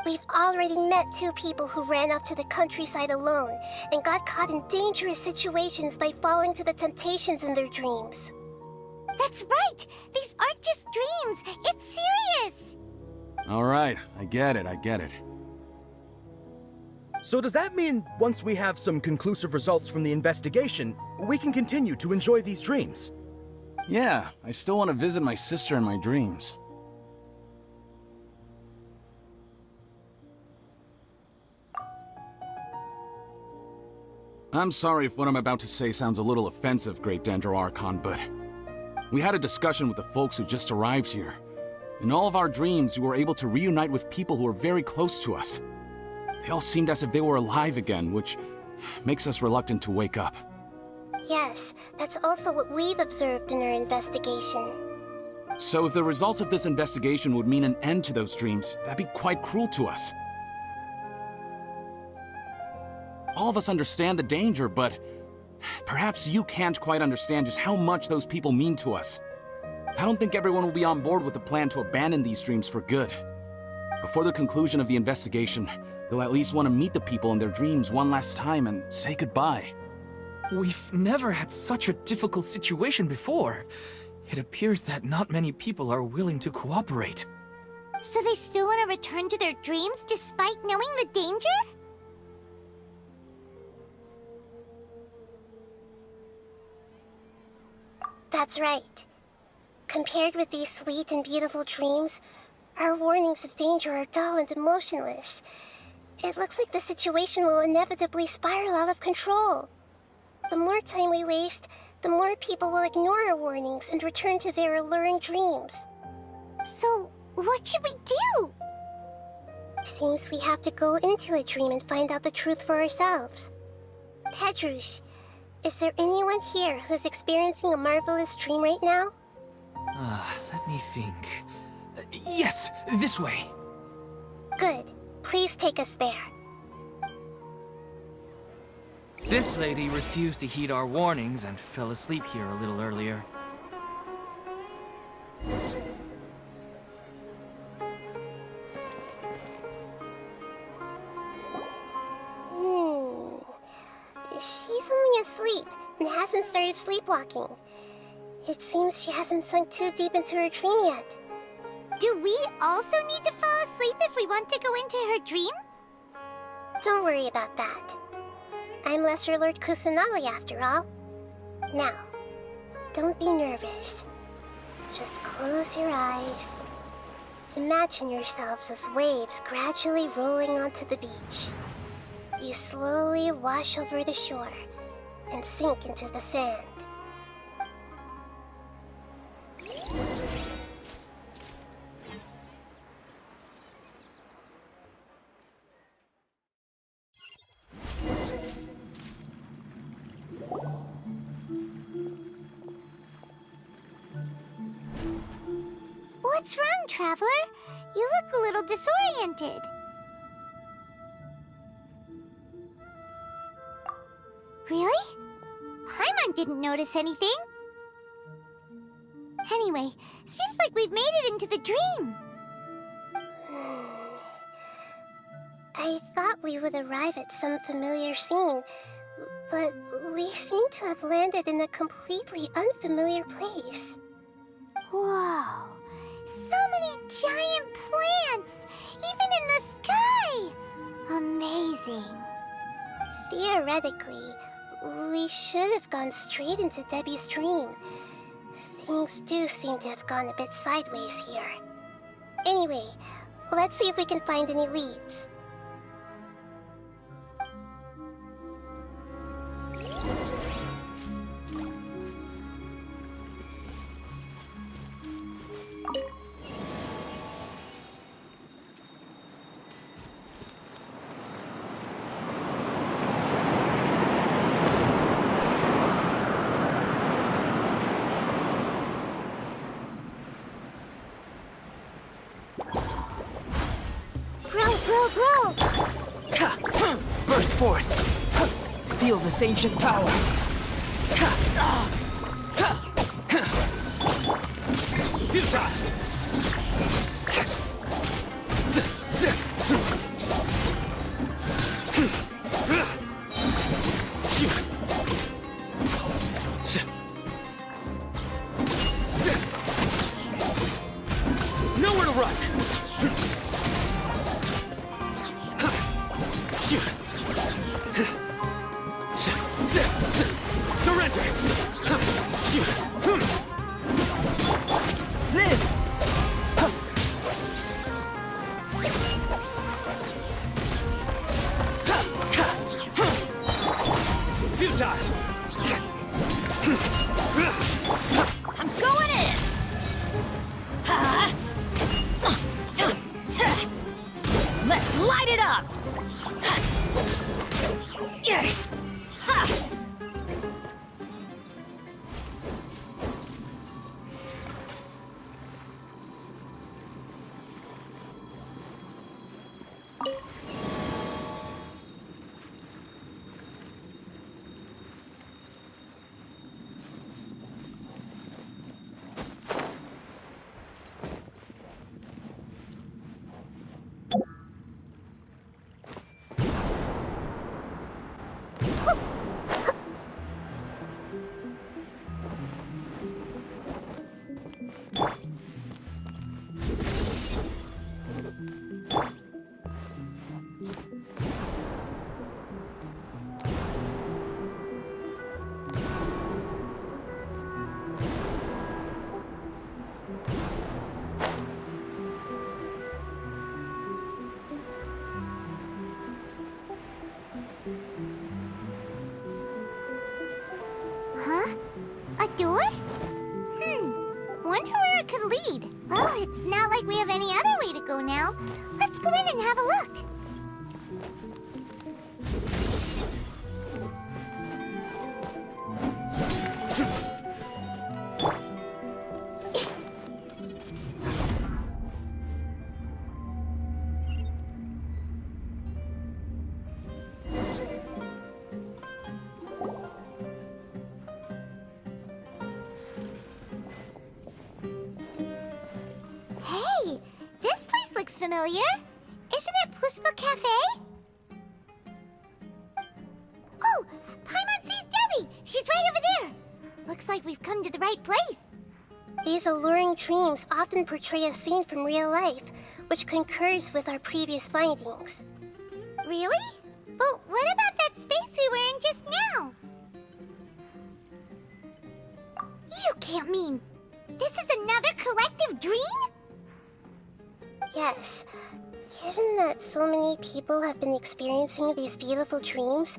We've already met 2 people who ran off to the countryside alone and got caught in dangerous situations by falling to the temptations in their dreams. That's right! These aren't just dreams! It's serious! Alright, I get it. so does that mean once we have some conclusive results from the investigation, we can continue to enjoy these dreams? Yeah, I still want to visit my sister in my dreams. I'm sorry if what I'm about to say sounds a little offensive, Great Dendro Archon, but we had a discussion with the folks who just arrived here. In all of our dreams, we were able to reunite with people who were very close to us. They all seemed as if they were alive again, which makes us reluctant to wake up. Yes, that's also what we've observed in our investigation. So if the results of this investigation would mean an end to those dreams, that'd be quite cruel to us. All of us understand the danger, but perhaps you can't quite understand just how much those people mean to us. I don't think everyone will be on board with the plan to abandon these dreams for good. Before the conclusion of the investigation, they'll at least want to meet the people in their dreams one last time and say goodbye. We've never had such a difficult situation before. It appears that not many people are willing to cooperate. So they still want to return to their dreams despite knowing the danger? That's right. Compared with these sweet and beautiful dreams, our warnings of danger are dull and emotionless. It looks like the situation will inevitably spiral out of control. The more time we waste, the more people will ignore our warnings and return to their alluring dreams. So, what should we do? Seems we have to go into a dream and find out the truth for ourselves. Pedrush, is there anyone here who's experiencing a marvelous dream right now? Let me think. Yes, this way. Good. Please take us there. This lady refused to heed our warnings and fell asleep here a little earlier. She's only asleep and hasn't started sleepwalking. It seems she hasn't sunk too deep into her dream yet. Do we also need to fall asleep if we want to go into her dream? Don't worry about that. I'm Lesser Lord Kusanali after all. Now, don't be nervous. Just close your eyes. Imagine yourselves as waves gradually rolling onto the beach. You slowly wash over the shore and sink into the sand. What's wrong, Traveler? You look a little disoriented. Really? Paimon didn't notice anything. Anyway, seems like we've made it into the dream. I I thought we would arrive at some familiar scene, but we seem to have landed in a completely unfamiliar place. Whoa! So many giant plants! Even in the sky! Amazing. Theoretically, we should have gone straight into Debbie's dream. Things do seem to have gone a bit sideways here. Anyway, let's see if we can find any leads. Grow! Burst forth! Feel this ancient power! Futile! Nowhere to run! Surrender! Live! Futile! I'm going in! Let's light it up! Huh? A door? Wonder where it could lead. Well, it's not like we have any other way to go now. Let's go in and have a look. Hey, this place looks familiar. Isn't it Puspa Cafe? Oh, Paimon sees Debbie. She's right over there. Looks like we've come to the right place. These alluring dreams often portray a scene from real life, which concurs with our previous findings. Really? But what about that space we were in just now? You can't mean this is another collective dream? Yes. Given that so many people have been experiencing these beautiful dreams,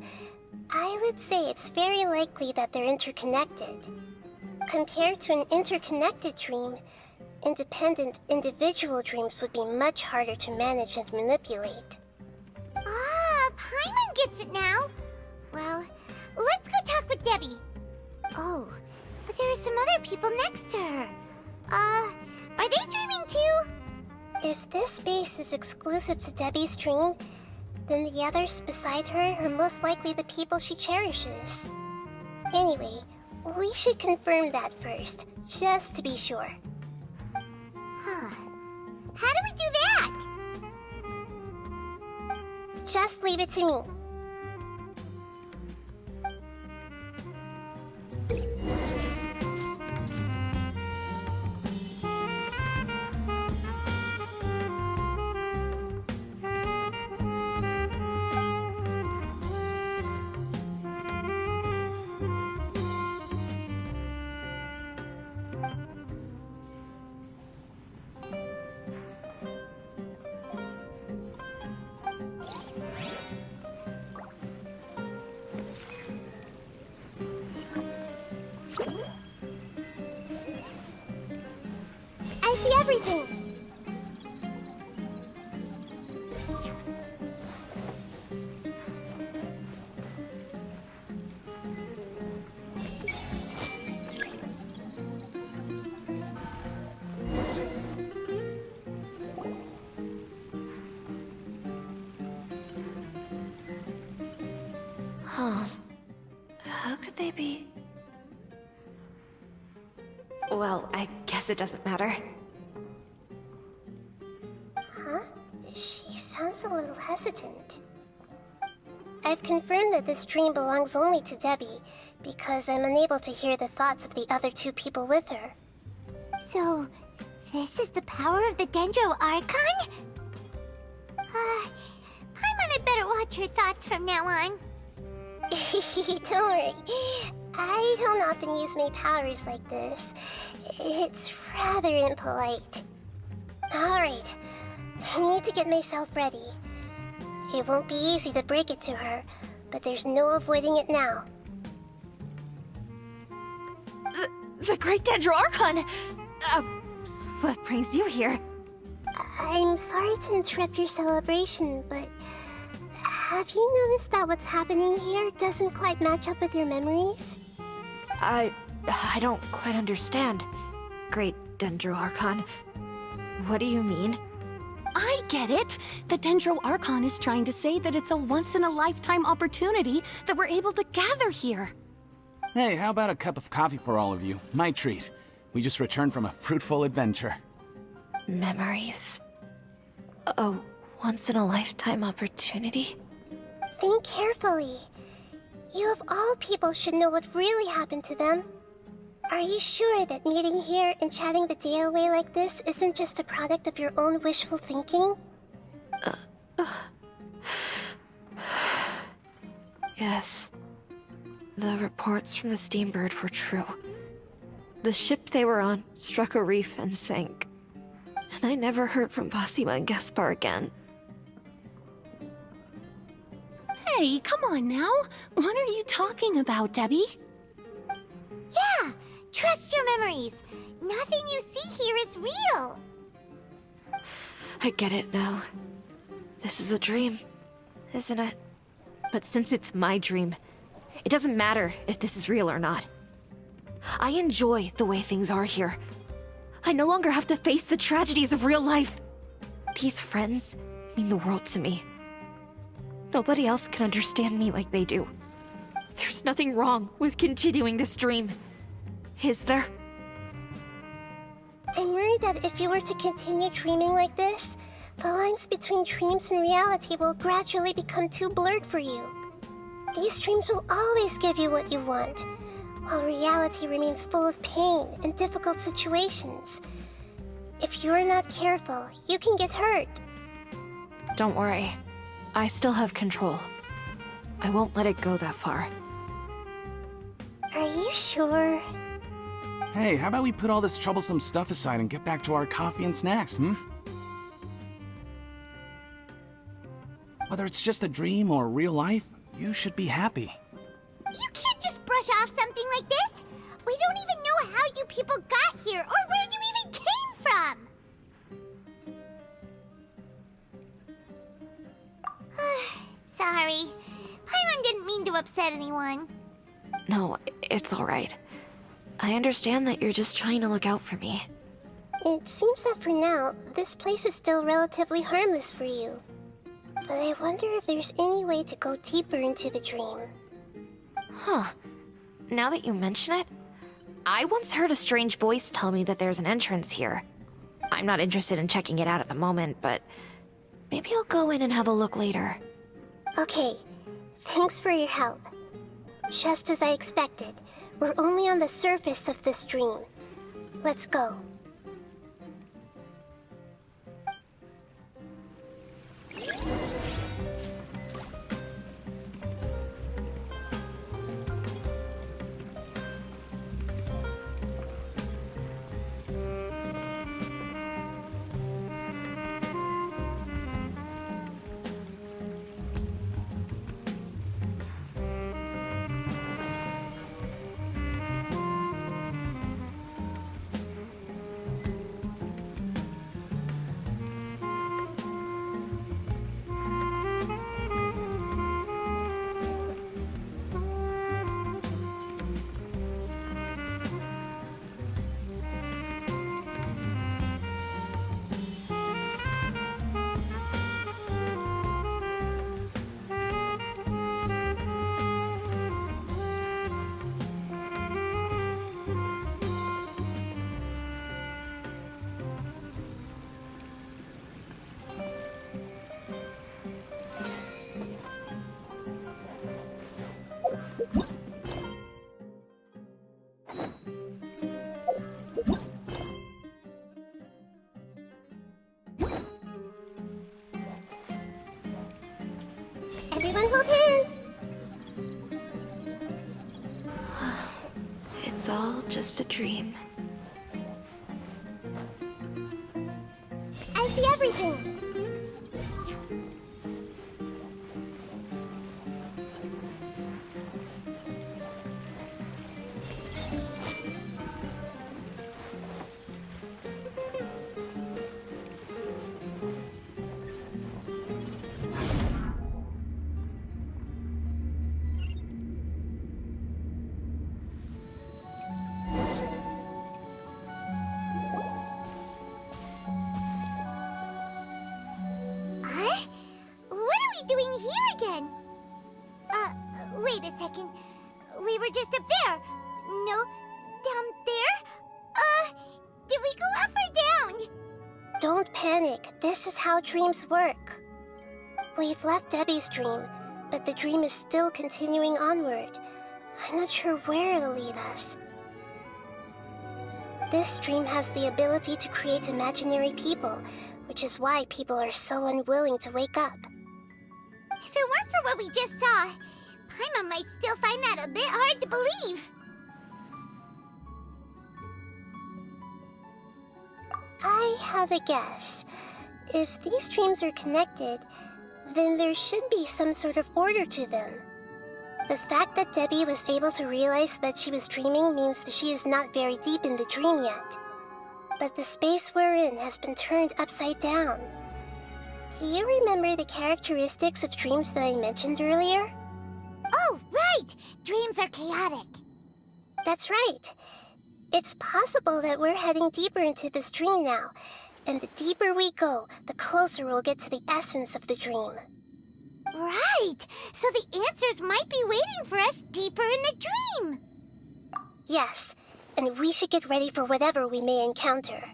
I would say it's very likely that they're interconnected. Compared to an interconnected dream, independent individual dreams would be much harder to manage and manipulate. Ah, Paimon gets it now. Well, let's go talk with Debbie. Oh, but there are some other people next to her. Are they dreaming too? If this space is exclusive to Debbie's dream, then the others beside her are most likely the people she cherishes. Anyway, we should confirm that first, just to be sure. Huh. How do we do that? Just leave it to me. I see everything. Huh. How could they be? Well, I guess it doesn't matter. Huh? She sounds a little hesitant. I've confirmed that this dream belongs only to Debbie, because I'm unable to hear the thoughts of the other two people with her. So, this is the power of the Dendro Archon? Paimon had better watch her thoughts from now on. Don't worry. I don't often use my powers like this. It's rather impolite. Alright, I need to get myself ready. It won't be easy to break it to her, but there's no avoiding it now. The Great Dendro Archon! What brings you here? I'm sorry to interrupt your celebration, but have you noticed that what's happening here doesn't quite match up with your memories? I don't quite understand. Great Dendro Archon. What do you mean? I get it! The Dendro Archon is trying to say that it's a once-in-a-lifetime opportunity that we're able to gather here. Hey, how about a cup of coffee for all of you? My treat. We just returned from a fruitful adventure. Memories. A once-in-a-lifetime opportunity? Think carefully. You of all people should know what really happened to them. Are you sure that meeting here and chatting the day away like this isn't just a product of your own wishful thinking? Yes. The reports from the Steambird were true. The ship they were on struck a reef and sank. And I never heard from Basima and Gaspar again. Hey, come on now! What are you talking about, Debbie? Yeah, trust your memories. Nothing you see here is real. I get it now. This is a dream, isn't it? But since it's my dream, it doesn't matter if this is real or not. I enjoy the way things are here. I no longer have to face the tragedies of real life. These friends mean the world to me. Nobody else can understand me like they do. There's nothing wrong with continuing this dream. Is there? I'm worried that if you were to continue dreaming like this, the lines between dreams and reality will gradually become too blurred for you. These dreams will always give you what you want, while reality remains full of pain and difficult situations. If you're not careful, you can get hurt. Don't worry. I still have control. I won't let it go that far. Are you sure? Hey, how about we put all this troublesome stuff aside and get back to our coffee and snacks, hmm? Whether it's just a dream or real life, you should be happy. You can't just brush off something like this. We don't even know how you people got here or where you even came from. Sorry. Paimon didn't mean to upset anyone. No, it's alright. I understand that you're just trying to look out for me. It seems that for now, this place is still relatively harmless for you. But I wonder if there's any way to go deeper into the dream. Huh. Now that you mention it, I once heard a strange voice tell me that there's an entrance here. I'm not interested in checking it out at the moment, but maybe I'll go in and have a look later. Okay, thanks for your help. Just as I expected, we're only on the surface of this dream. Let's go. Everyone hold hands! It's all just a dream. I see everything! Doing here again? Wait a second. We were just up there. No, down there? Did we go up or down? Don't panic. This is how dreams work. We've left Debbie's dream, but the dream is still continuing onward. I'm not sure where it'll lead us. This dream has the ability to create imaginary people, which is why people are so unwilling to wake up. If it weren't for what we just saw, Paimon might still find that a bit hard to believe. I have a guess. If these dreams are connected, then there should be some sort of order to them. The fact that Debbie was able to realize that she was dreaming means that she is not very deep in the dream yet. But the space we're in has been turned upside down. Do you remember the characteristics of dreams that I mentioned earlier? Oh, right! Dreams are chaotic. That's right. It's possible that we're heading deeper into this dream now, and the deeper we go, the closer we'll get to the essence of the dream. Right! So the answers might be waiting for us deeper in the dream! Yes, and we should get ready for whatever we may encounter.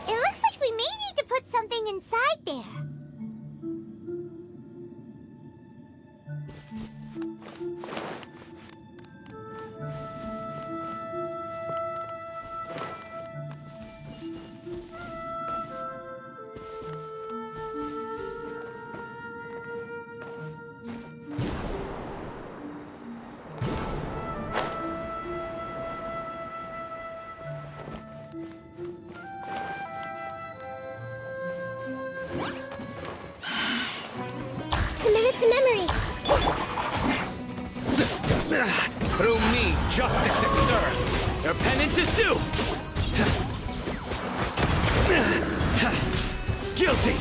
It looks like we may need to put something inside there. Commit it to memory! Through me, justice is served. Their penance is due. Guilty.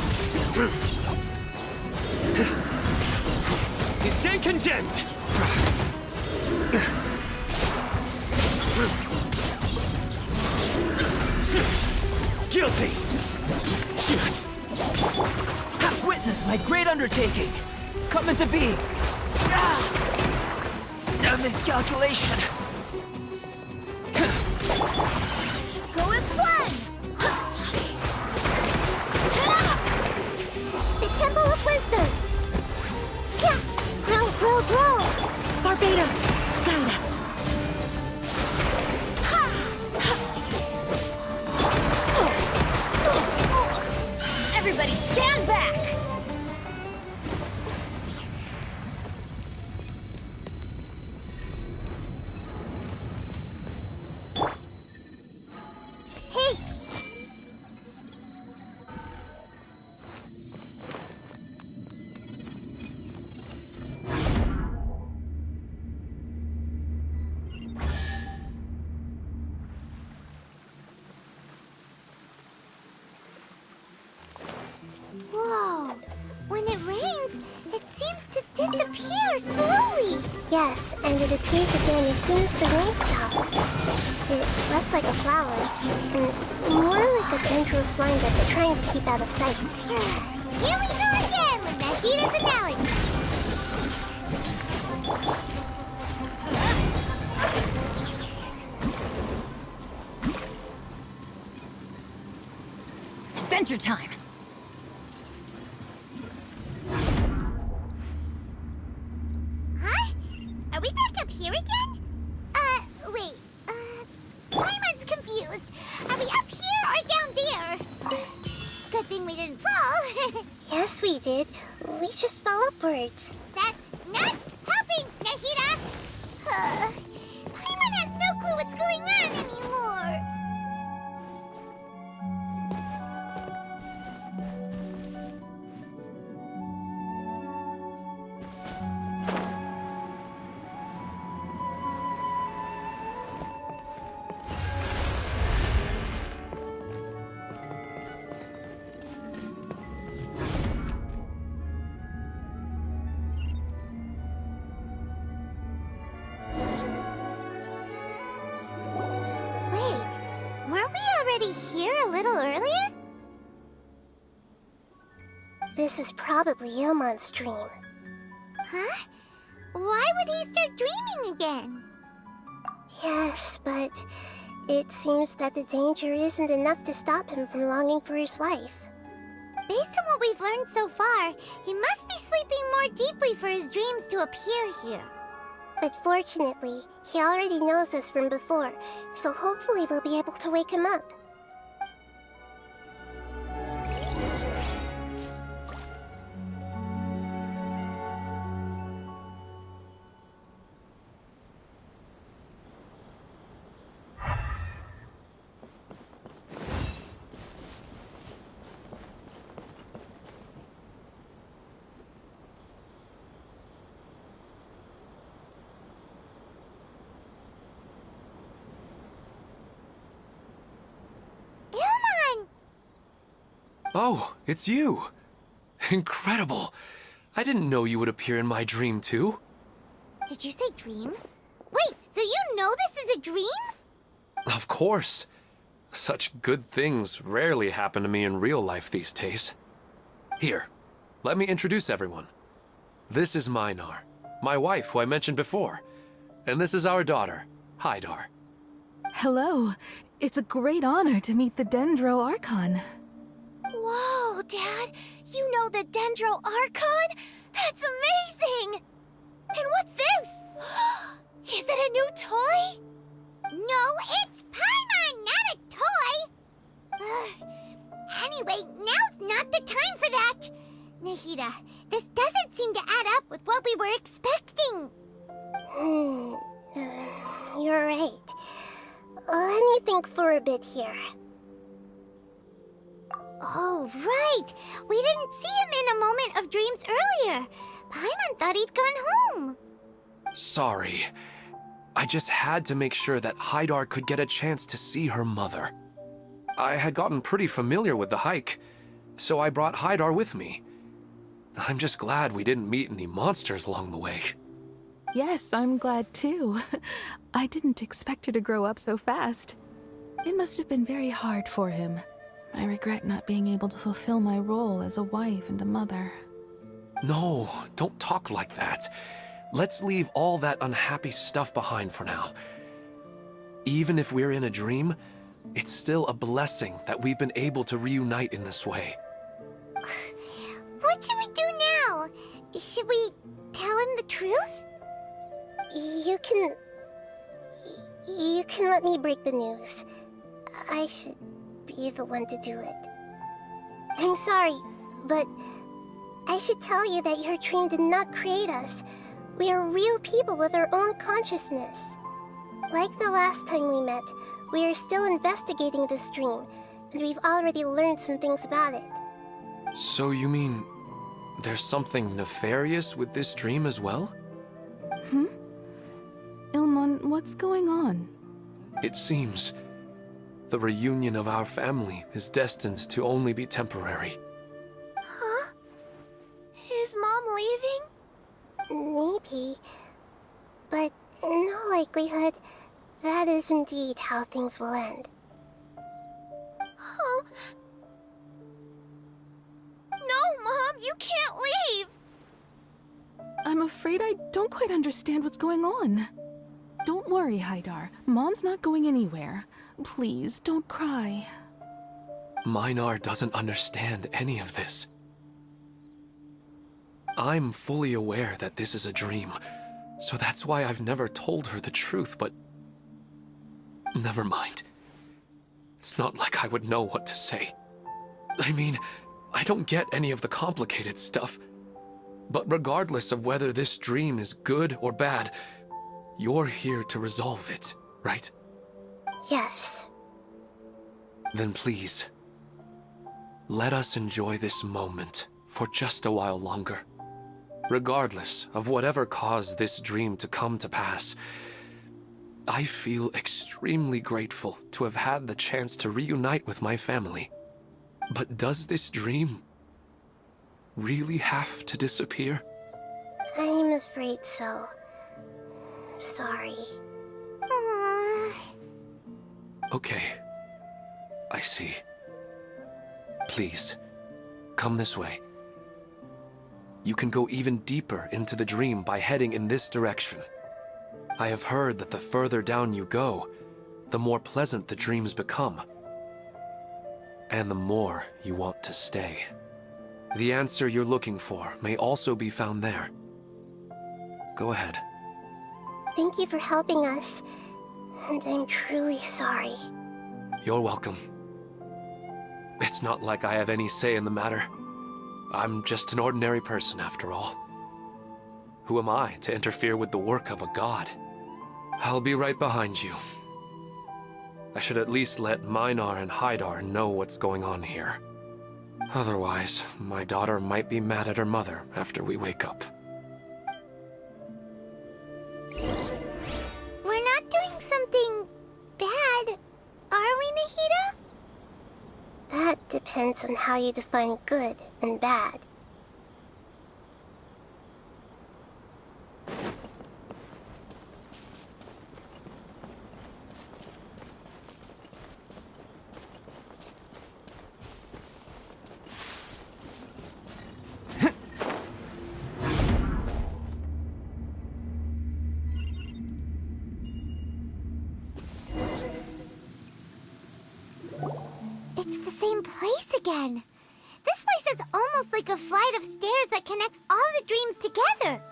You stand condemned. Guilty. Witness my great undertaking. Come into being. A miscalculation. Go as one! The Temple of Wisdom! Yeah! Grow! Barbados, guide us. Everybody stand back! Hey! Whoa! When it rains, it seems to disappear slowly. Yes, and it appears again as soon as the rain stops. It's less like a flower, and more like a dangerous slime that's trying to keep out of sight. Here we go again with Nahida's analogy. Adventure time. Huh? Are we back up here again? Wait. Paimon's confused. Are we up here or down there? Good thing we didn't fall. Yes, we did. We just fell upwards. That's not helping, Nahida! Paimon has no clue what's going on anymore. Wait, weren't we already here a little earlier? This is probably Ilmon's dream. Huh? Why would he start dreaming again? Yes, but it seems that the danger isn't enough to stop him from longing for his wife. Based on what we've learned so far, he must be sleeping more deeply for his dreams to appear here. But fortunately, he already knows this from before, so hopefully we'll be able to wake him up. Ilmon! Oh, it's you. Incredible. I didn't know you would appear in my dream, too. Did you say dream? Wait, so you know this is a dream? Of course. Such good things rarely happen to me in real life these days. Here, let me introduce everyone. This is Minar, my wife who I mentioned before. And this is our daughter, Hydar. Hello. It's a great honor to meet the Dendro Archon. Whoa, Dad! You know the Dendro Archon? That's amazing! And what's this? Is it a new toy? No, it's Paimon, not a toy! Anyway, now's not the time for that! Nahida, this doesn't seem to add up with what we were expecting. You're right. Let me think for a bit here. Oh, right! We didn't see him in a moment of dreams earlier. Paimon thought he'd gone home. Sorry. I just had to make sure that Hydar could get a chance to see her mother. I had gotten pretty familiar with the hike, so I brought Hydar with me. I'm just glad we didn't meet any monsters along the way. Yes, I'm glad too. I didn't expect her to grow up so fast. It must have been very hard for him. I regret not being able to fulfill my role as a wife and a mother. No, don't talk like that. Let's leave all that unhappy stuff behind for now. Even if we're in a dream, it's still a blessing that we've been able to reunite in this way. What should we do now? Should we tell him the truth? You can let me break the news. I should be the one to do it. I'm sorry, but I should tell you that your dream did not create us. We are real people with our own consciousness. Like the last time we met, we are still investigating this dream, and we've already learned some things about it. So you mean there's something nefarious with this dream as well? Ilmon, what's going on? It seems the reunion of our family is destined to only be temporary. Huh? Is Mom leaving? Maybe. But in all likelihood, that is indeed how things will end. Oh. No, Mom, you can't leave! I'm afraid I don't quite understand what's going on. Don't worry, Haidar. Mom's not going anywhere. Please, don't cry. Minar doesn't understand any of this. I'm fully aware that this is a dream, so that's why I've never told her the truth, but... Never mind. It's not like I would know what to say. I mean, I don't get any of the complicated stuff. But regardless of whether this dream is good or bad, you're here to resolve it, right? Yes. Then please, let us enjoy this moment for just a while longer. Regardless of whatever caused this dream to come to pass, I feel extremely grateful to have had the chance to reunite with my family. But does this dream really have to disappear? I'm afraid so. Sorry. Aww. Okay. I see. Please, come this way. You can go even deeper into the dream by heading in this direction. I have heard that the further down you go, the more pleasant the dreams become. And the more you want to stay. The answer you're looking for may also be found there. Go ahead. Thank you for helping us, and I'm truly sorry. You're welcome. It's not like I have any say in the matter. I'm just an ordinary person, after all. Who am I to interfere with the work of a god? I'll be right behind you. I should at least let Minar and Haidar know what's going on here. Otherwise, my daughter might be mad at her mother after we wake up. We're not doing something bad, are we, Nahida? That depends on how you define good and bad. It's the same place again. This place is almost like a flight of stairs that connects all the dreams together.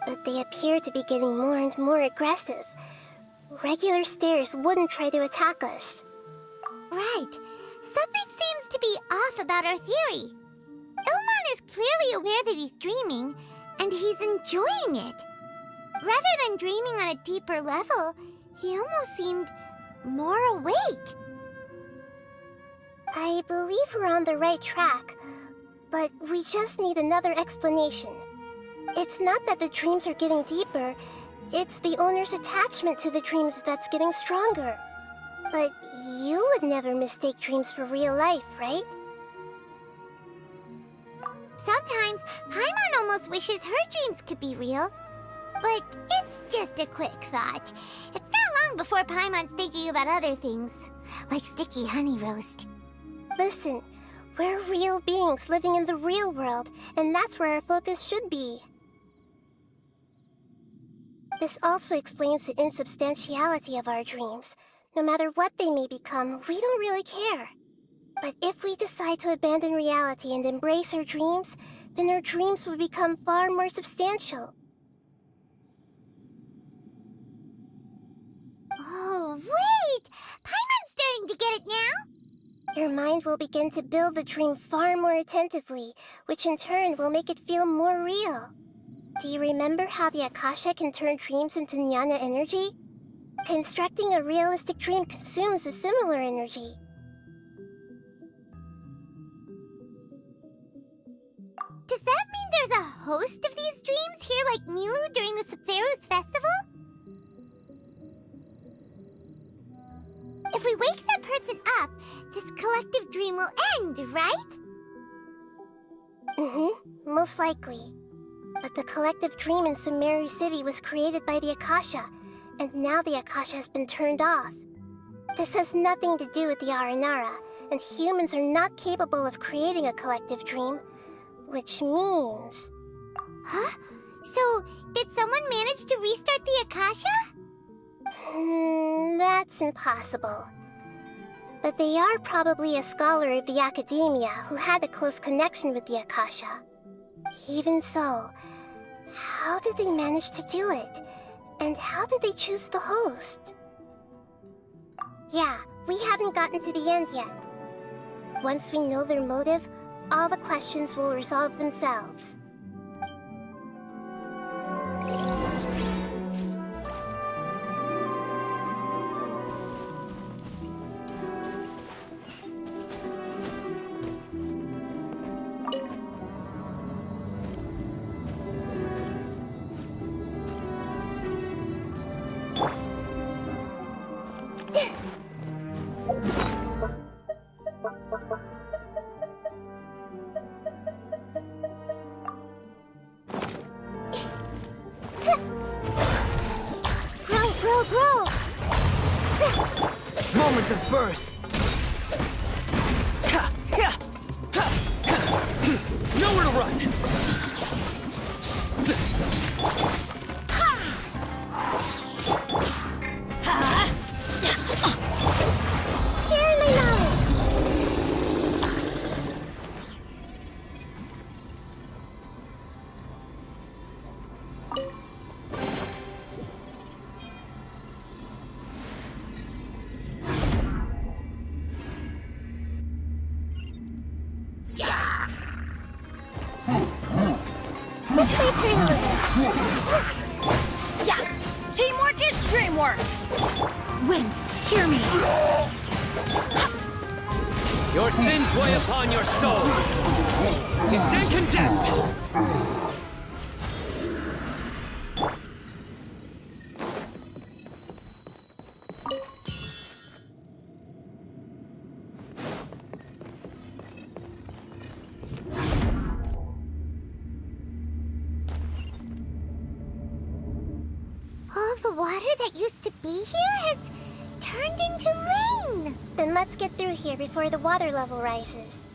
But they appear to be getting more and more aggressive. Regular stairs wouldn't try to attack us. Right. Something seems to be off about our theory. Ilmon is clearly aware that he's dreaming, and he's enjoying it. Rather than dreaming on a deeper level, he almost seemed more awake. I believe we're on the right track, but we just need another explanation. It's not that the dreams are getting deeper, it's the owner's attachment to the dreams that's getting stronger. But you would never mistake dreams for real life, right? Sometimes, Paimon almost wishes her dreams could be real. But it's just a quick thought. It's not long before Paimon's thinking about other things, like sticky honey roast. Listen, we're real beings living in the real world, and that's where our focus should be. This also explains the insubstantiality of our dreams. No matter what they may become, we don't really care. But if we decide to abandon reality and embrace our dreams, then our dreams will become far more substantial. Oh, wait! Paimon's starting to get it now! Your mind will begin to build the dream far more attentively, which in turn will make it feel more real. Do you remember how the Akasha can turn dreams into jnana energy? Constructing a realistic dream consumes a similar energy. Does that mean there's a host of these dreams here like Milu during the Sub-Zero's festival? If we wake that person up, this collective dream will end, right? Mm-hmm, most likely. But the collective dream in Sumeru City was created by the Akasha, and now the Akasha has been turned off. This has nothing to do with the Aranara, and humans are not capable of creating a collective dream, which means... Huh? So, did someone manage to restart the Akasha? That's impossible. But they are probably a scholar of the Academia who had a close connection with the Akasha. Even so, how did they manage to do it? And how did they choose the host? Yeah, we haven't gotten to the end yet. Once we know their motive, all the questions will resolve themselves. Grow! Moment of birth! Nowhere to run! Share my knowledge! Yeah! Teamwork is dreamwork! Wind, hear me! Your sins weigh upon your soul! You stand condemned! All the water that used to be here has turned into rain! Then let's get through here before the water level rises.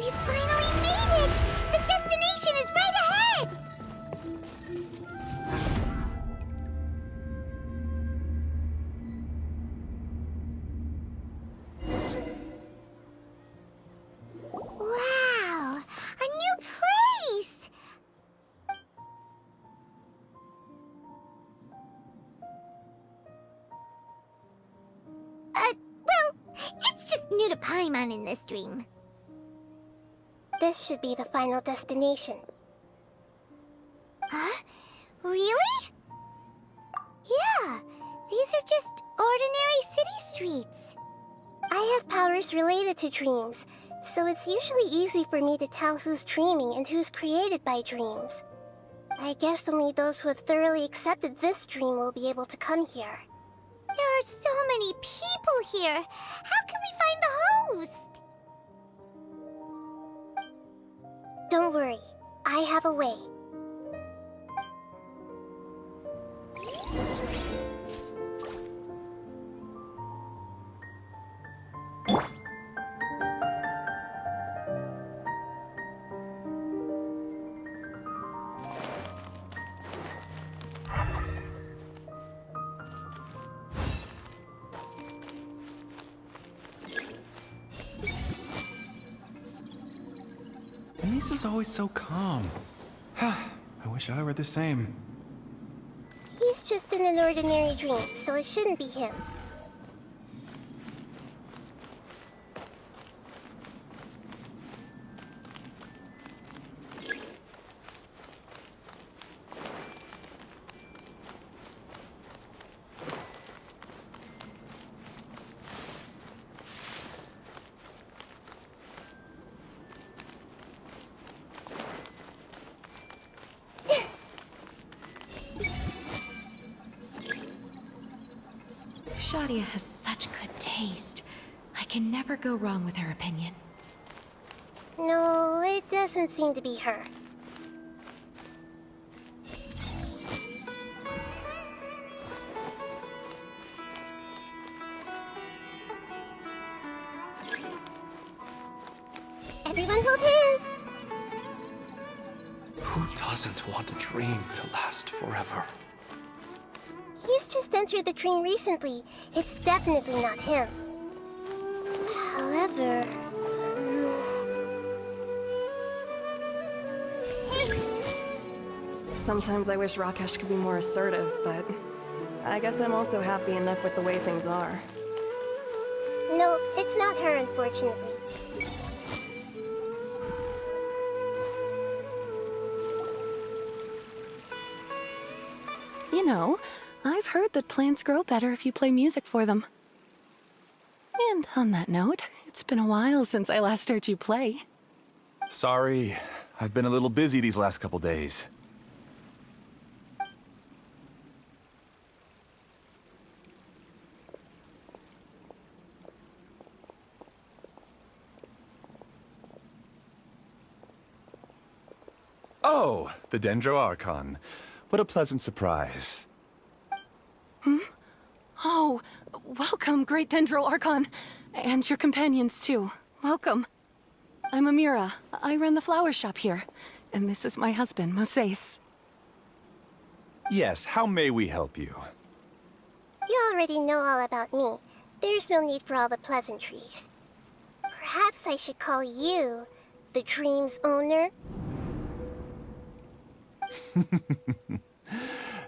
We finally made it! The destination is right ahead! Wow! A new place! Well, it's just new to Paimon in this dream. This should be the final destination. Huh? Really? Yeah, these are just ordinary city streets. I have powers related to dreams, so it's usually easy for me to tell who's dreaming and who's created by dreams. I guess only those who have thoroughly accepted this dream will be able to come here. There are so many people here. How can we find the host? Don't worry, I have a way. Lisa's always so calm. I wish I were the same. He's just in an ordinary dream, so it shouldn't be him. Shadia has such good taste. I can never go wrong with her opinion. No, it doesn't seem to be her. Everyone hold hands! Who doesn't want a dream to last forever? He's just entered the dream recently. It's definitely not him. However... Sometimes I wish Rakesh could be more assertive, but I guess I'm also happy enough with the way things are. No, it's not her, unfortunately. You know, I've heard that plants grow better if you play music for them. And on that note, it's been a while since I last heard you play. Sorry, I've been a little busy these last couple days. Oh, the Dendro Archon. What a pleasant surprise. Oh, welcome, Great Dendro Archon. And your companions, too. Welcome. I'm Amira. I run the flower shop here. And this is my husband, Moses. Yes, how may we help you? You already know all about me. There's no need for all the pleasantries. Perhaps I should call you the dream's owner?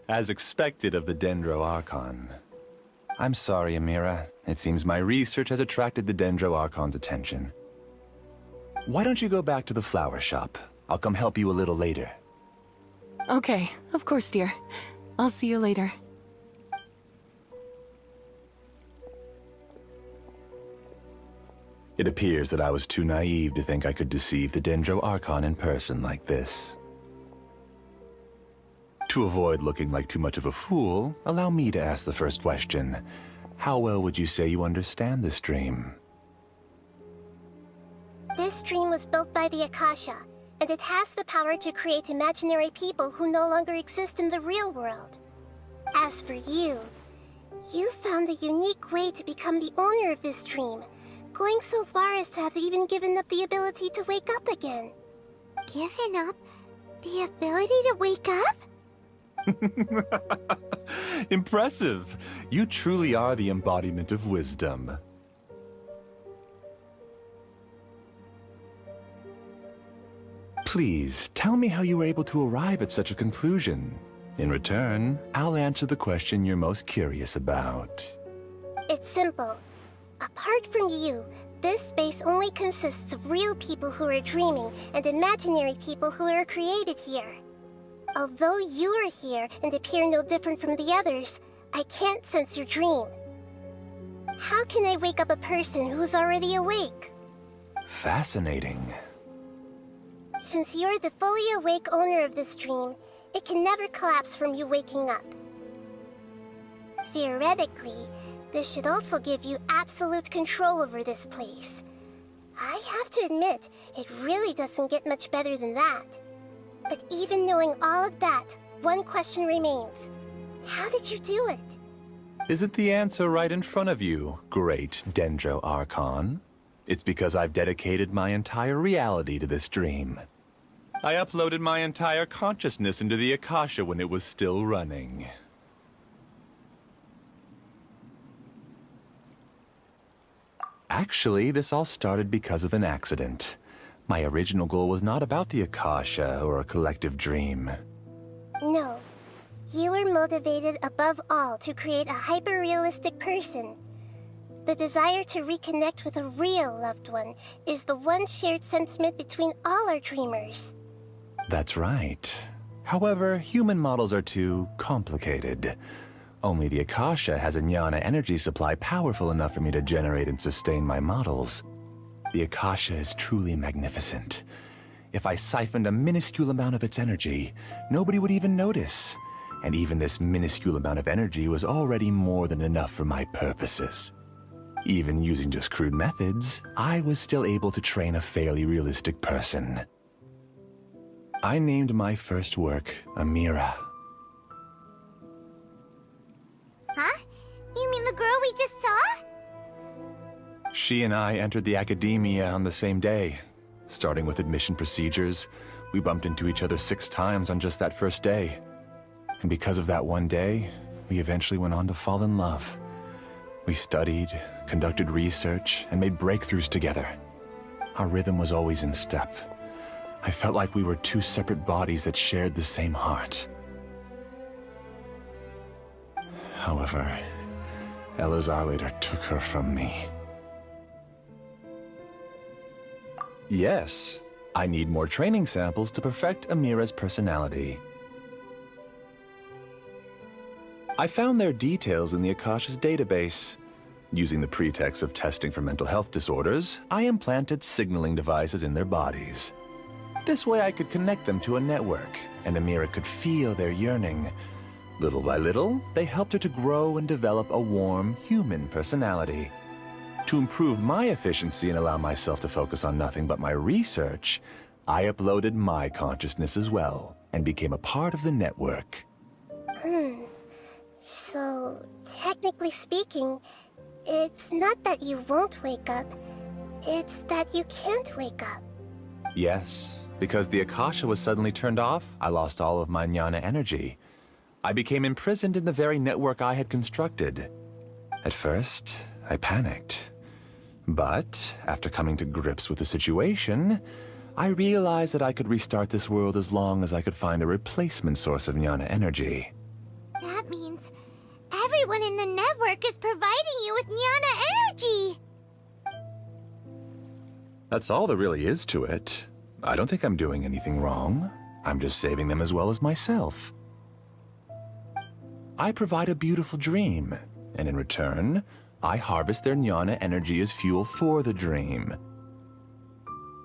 As expected of the Dendro Archon. I'm sorry, Amira. It seems my research has attracted the Dendro Archon's attention. Why don't you go back to the flower shop? I'll come help you a little later. Okay, of course, dear. I'll see you later. It appears that I was too naive to think I could deceive the Dendro Archon in person like this. To avoid looking like too much of a fool, allow me to ask the first question. How well would you say you understand this dream? This dream was built by the Akasha, and it has the power to create imaginary people who no longer exist in the real world. As for you, you found a unique way to become the owner of this dream, going so far as to have even given up the ability to wake up again. Given up the ability to wake up? Impressive. You truly are the embodiment of wisdom. Please, tell me how you were able to arrive at such a conclusion. In return, I'll answer the question you're most curious about. It's simple. Apart from you, this space only consists of real people who are dreaming and imaginary people who are created here. Although you are here and appear no different from the others, I can't sense your dream. How can I wake up a person who's already awake? Fascinating. Since you're the fully awake owner of this dream, it can never collapse from you waking up. Theoretically, this should also give you absolute control over this place. I have to admit, it really doesn't get much better than that. But even knowing all of that, one question remains. How did you do it? Isn't the answer right in front of you, great Dendro Archon? It's because I've dedicated my entire reality to this dream. I uploaded my entire consciousness into the Akasha when it was still running. Actually, this all started because of an accident. My original goal was not about the Akasha or a collective dream. No. You were motivated above all to create a hyper-realistic person. The desire to reconnect with a real loved one is the one shared sentiment between all our dreamers. That's right. However, human models are too complicated. Only the Akasha has a jnana energy supply powerful enough for me to generate and sustain my models. The Akasha is truly magnificent. If I siphoned a minuscule amount of its energy, nobody would even notice. And even this minuscule amount of energy was already more than enough for my purposes. Even using just crude methods, I was still able to train a fairly realistic person. I named my first work Amira. Huh? You mean the girl we just saw? She and I entered the academia on the same day. Starting with admission procedures, we bumped into each other 6 times on just that first day. And because of that one day, we eventually went on to fall in love. We studied, conducted research, and made breakthroughs together. Our rhythm was always in step. I felt like we were 2 separate bodies that shared the same heart. However, Elazar later took her from me. Yes, I need more training samples to perfect Amira's personality. I found their details in the Akasha's database. Using the pretext of testing for mental health disorders, I implanted signaling devices in their bodies. This way I could connect them to a network, and Amira could feel their yearning. Little by little, they helped her to grow and develop a warm, human personality. To improve my efficiency and allow myself to focus on nothing but my research, I uploaded my consciousness as well, and became a part of the network. So, technically speaking, it's not that you won't wake up, it's that you can't wake up. Yes, because the Akasha was suddenly turned off, I lost all of my jnana energy. I became imprisoned in the very network I had constructed. At first, I panicked. But, after coming to grips with the situation, I realized that I could restart this world as long as I could find a replacement source of jnana energy. That means everyone in the network is providing you with jnana energy! That's all there really is to it. I don't think I'm doing anything wrong. I'm just saving them as well as myself. I provide a beautiful dream, and in return, I harvest their jnana energy as fuel for the dream.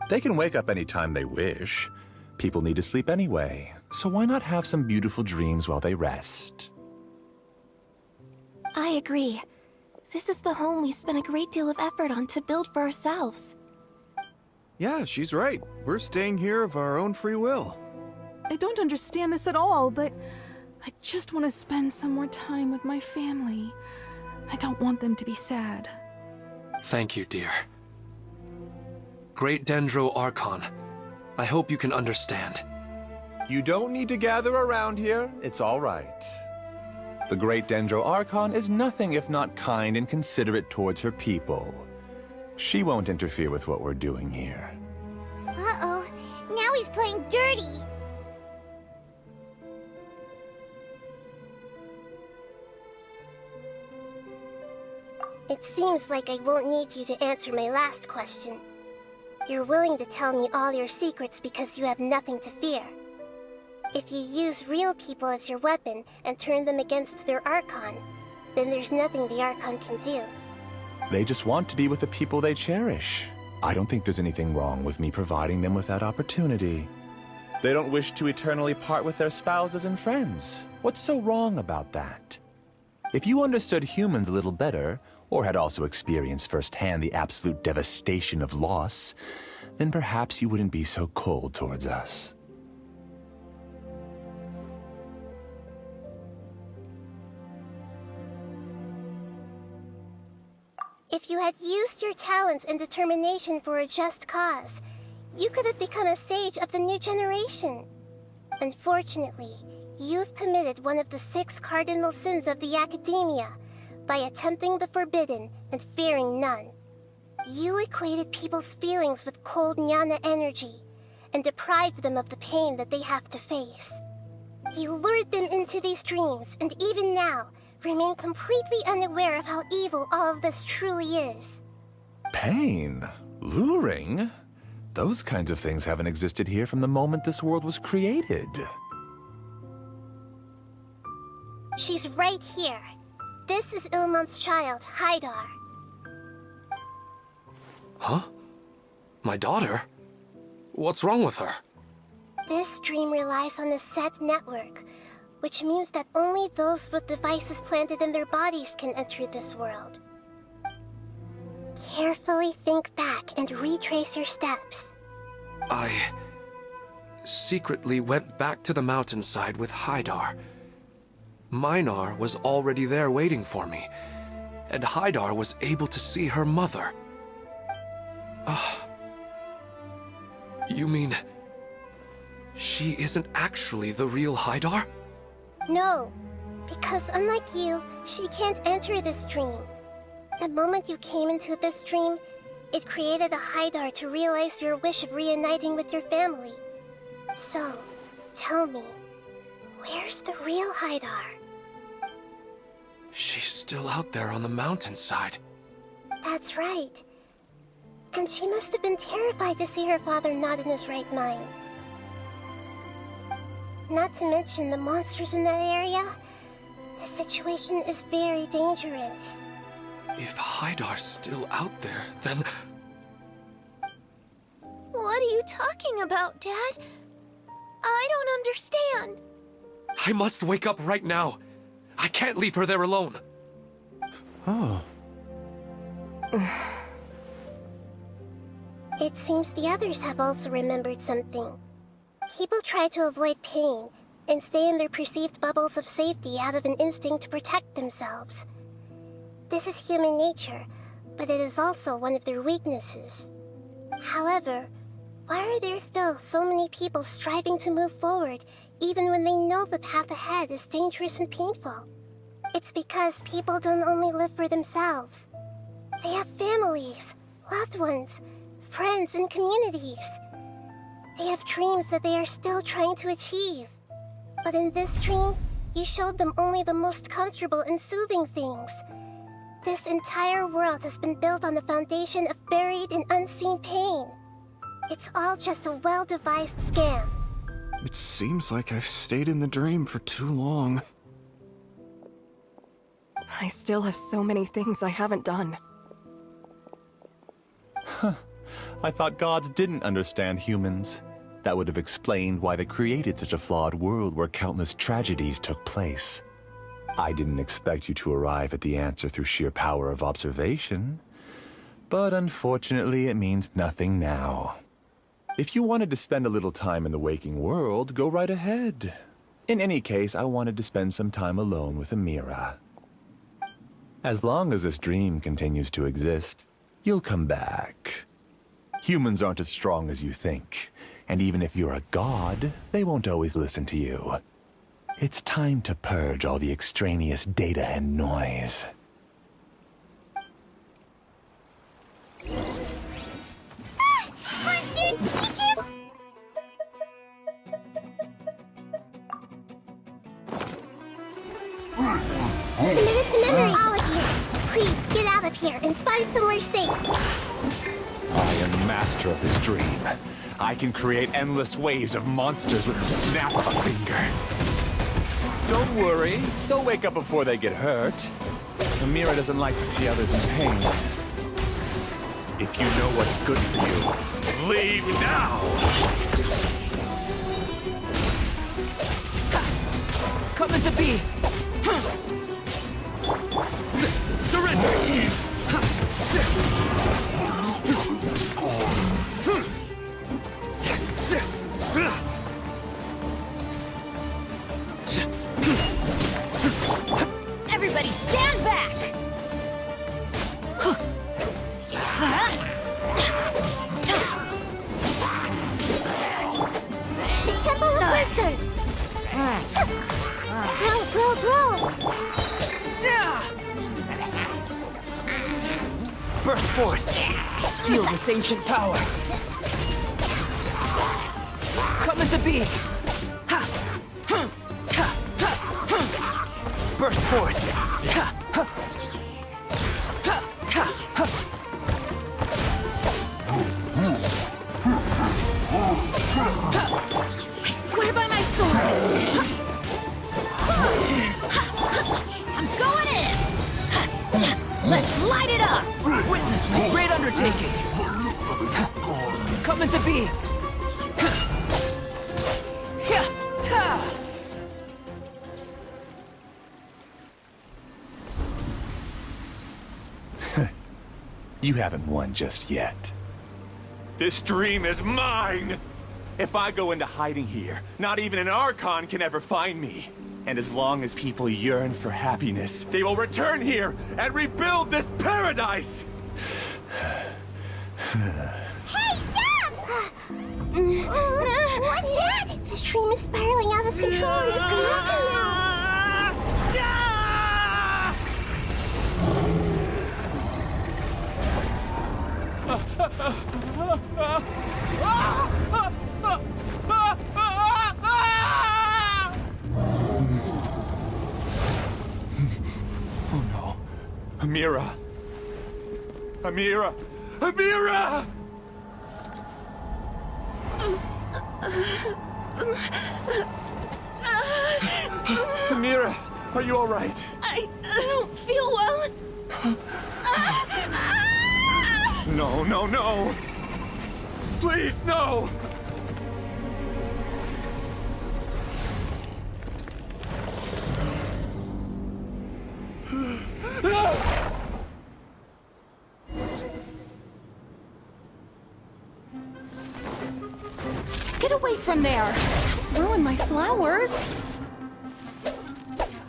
They can wake up any time they wish. People need to sleep anyway, so why not have some beautiful dreams while they rest? I agree. This is the home we spent a great deal of effort on to build for ourselves. Yeah, she's right. We're staying here of our own free will. I don't understand this at all, but I just want to spend some more time with my family. I don't want them to be sad. Thank you, dear. Great Dendro Archon. I hope you can understand. You don't need to gather around here. It's all right. The Great Dendro Archon is nothing if not kind and considerate towards her people. She won't interfere with what we're doing here. Uh-oh. Now he's playing dirty. It seems like I won't need you to answer my last question. You're willing to tell me all your secrets because you have nothing to fear. If you use real people as your weapon and turn them against their Archon, then there's nothing the Archon can do. They just want to be with the people they cherish. I don't think there's anything wrong with me providing them with that opportunity. They don't wish to eternally part with their spouses and friends. What's so wrong about that? If you understood humans a little better, or had also experienced firsthand the absolute devastation of loss, then perhaps you wouldn't be so cold towards us. If you had used your talents and determination for a just cause, you could have become a sage of the new generation. Unfortunately, you've committed one of the 6 cardinal sins of the Academia by attempting the forbidden and fearing none. You equated people's feelings with cold Jnana energy and deprived them of the pain that they have to face. You lured them into these dreams, and even now, remain completely unaware of how evil all of this truly is. Pain? Luring? Those kinds of things haven't existed here from the moment this world was created. She's right here. This is Ilmon's child, Haidar. Huh? My daughter? What's wrong with her? This dream relies on a set network, which means that only those with devices planted in their bodies can enter this world. Carefully think back and retrace your steps. I secretly went back to the mountainside with Haidar. Minar was already there waiting for me, and Haidar was able to see her mother. You mean she isn't actually the real Haidar? No, because unlike you, she can't enter this dream. The moment you came into this dream, it created a Haidar to realize your wish of reuniting with your family. So, tell me, where's the real Haidar? She's still out there on the mountainside. That's right. And she must have been terrified to see her father not in his right mind. Not to mention the monsters in that area. The situation is very dangerous. If Haidar's still out there, then... What are you talking about, Dad? I don't understand. I must wake up right now. I can't leave her there alone. Oh. It seems the others have also remembered something. People try to avoid pain and stay in their perceived bubbles of safety out of an instinct to protect themselves. This is human nature, but it is also one of their weaknesses. However, why are there still so many people striving to move forward even when they know the path ahead is dangerous and painful? It's because people don't only live for themselves. They have families, loved ones, friends, and communities. They have dreams that they are still trying to achieve. But in this dream, you showed them only the most comfortable and soothing things. This entire world has been built on the foundation of buried and unseen pain. It's all just a well-devised scam. It seems like I've stayed in the dream for too long. I still have so many things I haven't done. Huh. I thought gods didn't understand humans. That would have explained why they created such a flawed world where countless tragedies took place. I didn't expect you to arrive at the answer through sheer power of observation. But unfortunately, it means nothing now. If you wanted to spend a little time in the waking world, go right ahead. In any case, I wanted to spend some time alone with Amira. As long as this dream continues to exist, you'll come back. Humans aren't as strong as you think. And even if you're a god, they won't always listen to you. It's time to purge all the extraneous data and noise. Monsters, be careful! Committed to memory, all of you. Please get out of here and find somewhere safe. I am master of this dream. I can create endless waves of monsters with the snap of a finger. Don't worry, they'll wake up before they get hurt. Amira doesn't like to see others in pain. If you know what's good for you, leave now! Come into be! Surrender! Everybody stand back! The Temple of Wisdom! Grow! Burst forth! Feel this ancient power! Come into being! Burst forth! I swear by my sword! I'm going in! Let's light it up! Witness my great undertaking! Come into being! You haven't won just yet. This dream is mine! If I go into hiding here, not even an Archon can ever find me. And as long as people yearn for happiness, they will return here and rebuild this paradise! Hey, stop! What's that? This dream is spiraling out of control and is collapsing now. Oh no. Amira! Amira! Amira! Amira, are you all right? I don't feel well. No, no, no! Please, no! Get away from there! Don't ruin my flowers!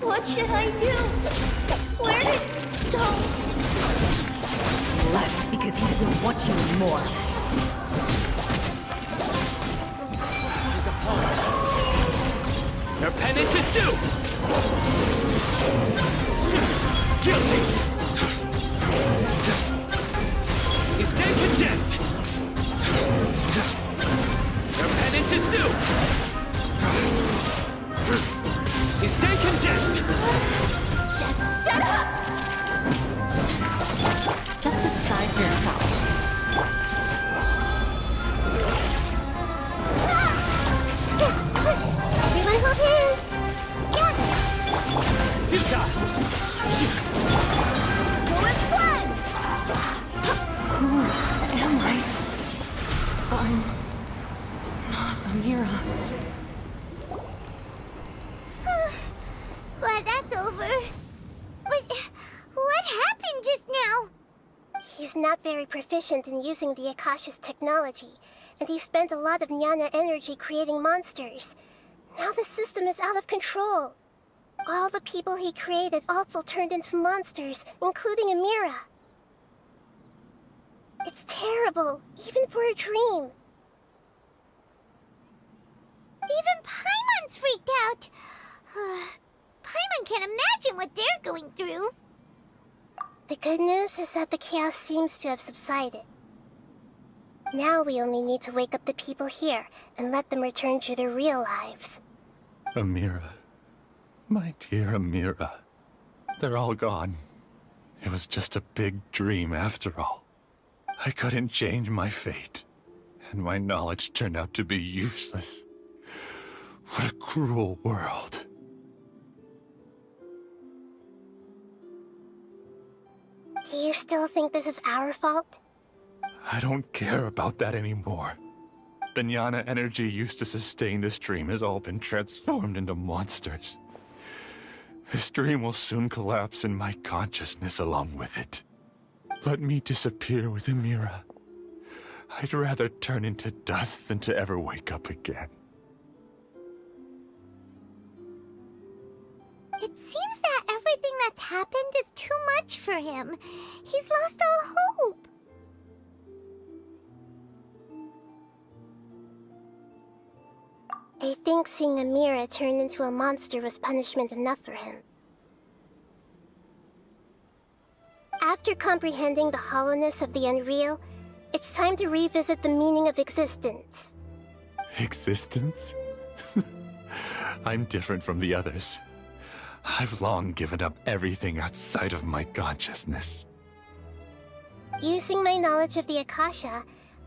What should I do? Where did it go? Left because he doesn't want you anymore. He's a pawn. Their penance is due! Guilty! You stand condemned! Their penance is due! You stand condemned! Just shut up! Just decide for yourself. Everyone hold hands! Yeah! Futa! Let's run! Who am I? I'm not Amira. Glad that's over. What happened just now? He's not very proficient in using the Akasha's technology, and he spent a lot of Jnana energy creating monsters. Now the system is out of control. All the people he created also turned into monsters, including Amira. It's terrible. horrible, even for a dream. Even Paimon's freaked out. Paimon can't imagine what they're going through. The good news is that the chaos seems to have subsided. Now we only need to wake up the people here and let them return to their real lives. Amira. My dear Amira. They're all gone. It was just a big dream after all. I couldn't change my fate, and my knowledge turned out to be useless. What a cruel world. Do you still think this is our fault? I don't care about that anymore. The jnana energy used to sustain this dream has all been transformed into monsters. This dream will soon collapse and my consciousness along with it. Let me disappear with Amira. I'd rather turn into dust than to ever wake up again. It seems that everything that's happened is too much for him. He's lost all hope. I think seeing Amira turn into a monster was punishment enough for him. After comprehending the hollowness of the unreal, it's time to revisit the meaning of existence. Existence? I'm different from the others. I've long given up everything outside of my consciousness. Using my knowledge of the Akasha,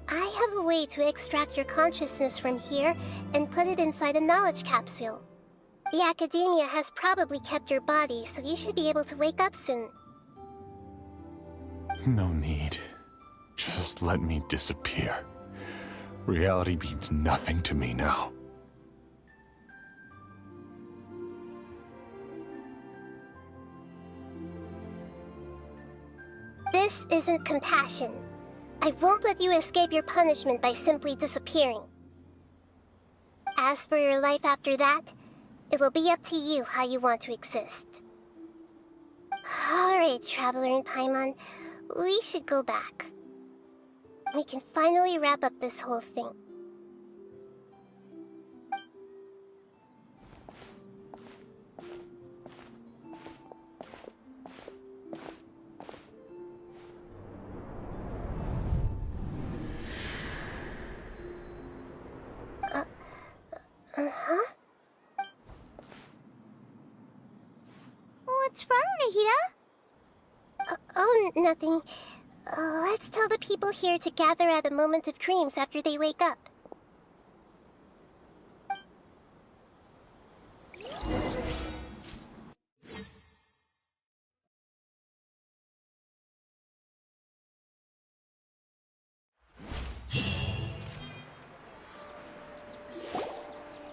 I have a way to extract your consciousness from here and put it inside a knowledge capsule. The Academia has probably kept your body, so you should be able to wake up soon. No need. Just let me disappear. Reality means nothing to me now. This isn't compassion. I won't let you escape your punishment by simply disappearing. As for your life after that, it'll be up to you how you want to exist. Alright, Traveler and Paimon, we should go back. We can finally wrap up this whole thing. Huh? What's wrong, Nahida? Oh, nothing. Let's tell the people here to gather at a moment of dreams after they wake up.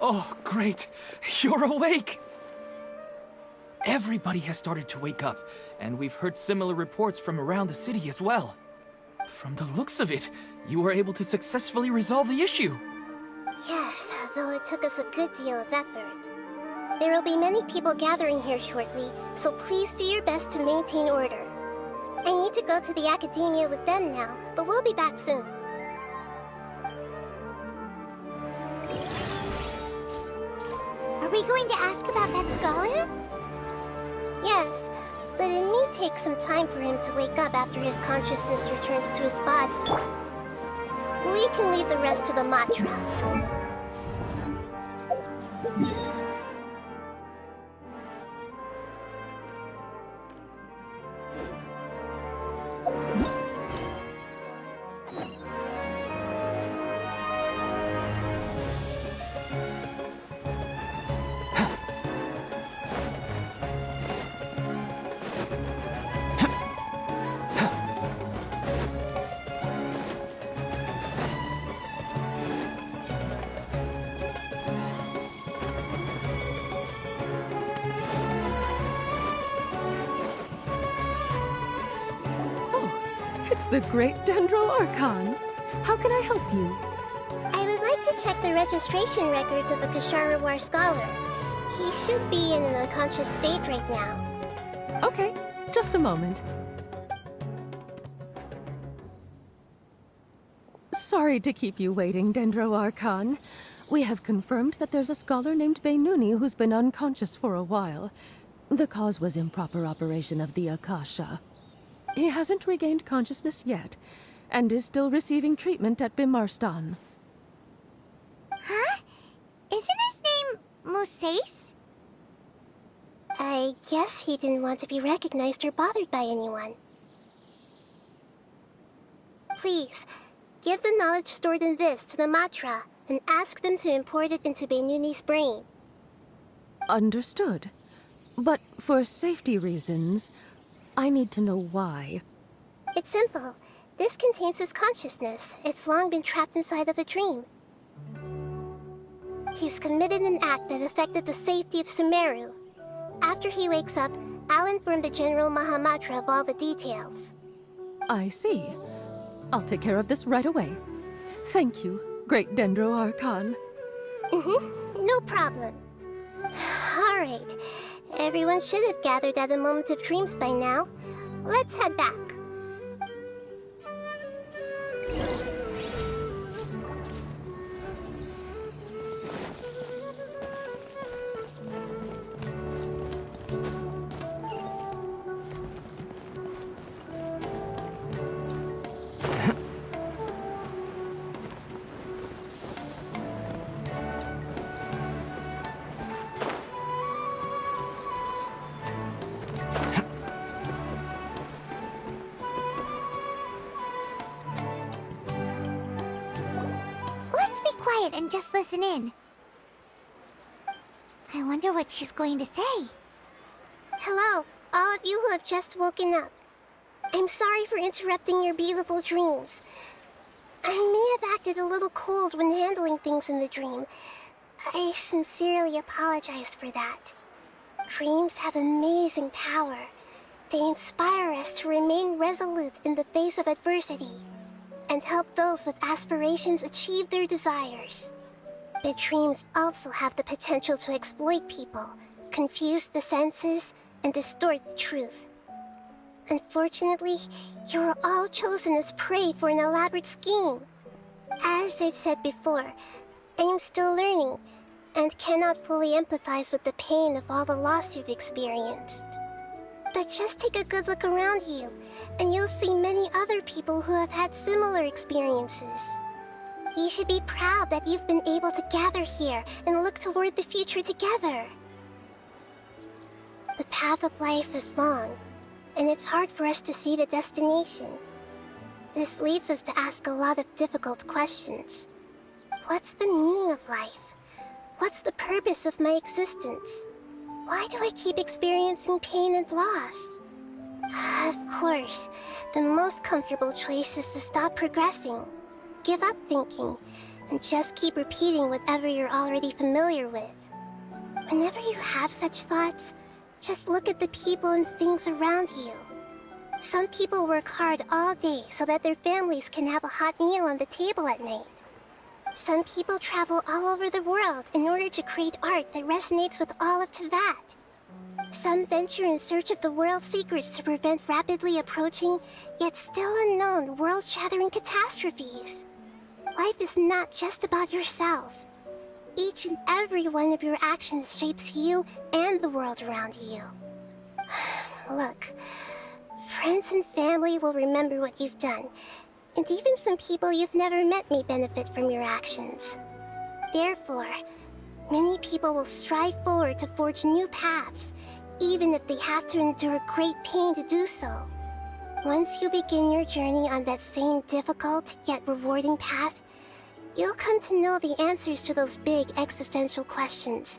Oh, great! You're awake! Everybody has started to wake up, and we've heard similar reports from around the city as well. From the looks of it, you were able to successfully resolve the issue. Yes, though it took us a good deal of effort. There will be many people gathering here shortly, so please do your best to maintain order. I need to go to the Academia with them now, but we'll be back soon. Are we going to ask about that scholar? Yes, but it may take some time for him to wake up after his consciousness returns to his body. We can leave the rest to the Matra. It's the great Dendro Archon. How can I help you? I would like to check the registration records of a Kashara War scholar. He should be in an unconscious state right now. Okay, just a moment. Sorry to keep you waiting, Dendro Archon. We have confirmed that there's a scholar named Beinuni who's been unconscious for a while. The cause was improper operation of the Akasha. He hasn't regained consciousness yet, and is still receiving treatment at Bimarstan. Huh? Isn't his name Moses? I guess he didn't want to be recognized or bothered by anyone. Please, give the knowledge stored in this to the Matra and ask them to import it into Beinuni's brain. Understood. But for safety reasons, I need to know why. It's simple. This contains his consciousness. It's long been trapped inside of a dream. He's committed an act that affected the safety of Sumeru. After he wakes up, I'll inform the General Mahamatra of all the details. I see. I'll take care of this right away. Thank you, Great Dendro Archon. No problem. Alright. Everyone should have gathered at the Moment of Dreams by now. Let's head back. And just listen in. I wonder what she's going to say. Hello, all of you who have just woken up. I'm sorry for interrupting your beautiful dreams. I may have acted a little cold when handling things in the dream. I sincerely apologize for that. Dreams have amazing power. They inspire us to remain resolute in the face of adversity, and help those with aspirations achieve their desires. But dreams also have the potential to exploit people, confuse the senses, and distort the truth. Unfortunately, you are all chosen as prey for an elaborate scheme. As I've said before, I am still learning, and cannot fully empathize with the pain of all the loss you've experienced. But just take a good look around you, and you'll see many other people who have had similar experiences. You should be proud that you've been able to gather here and look toward the future together. The path of life is long, and it's hard for us to see the destination. This leads us to ask a lot of difficult questions. What's the meaning of life? What's the purpose of my existence? Why do I keep experiencing pain and loss? Of course, the most comfortable choice is to stop progressing, give up thinking, and just keep repeating whatever you're already familiar with. Whenever you have such thoughts, just look at the people and things around you. Some people work hard all day so that their families can have a hot meal on the table at night. Some people travel all over the world in order to create art that resonates with all of Teyvat. Some venture in search of the world's secrets to prevent rapidly approaching, yet still unknown, world-shattering catastrophes. Life is not just about yourself. Each and every one of your actions shapes you and the world around you. Look, friends and family will remember what you've done, and even some people you've never met may benefit from your actions. Therefore, many people will strive forward to forge new paths, even if they have to endure great pain to do so. Once you begin your journey on that same difficult yet rewarding path, you'll come to know the answers to those big existential questions,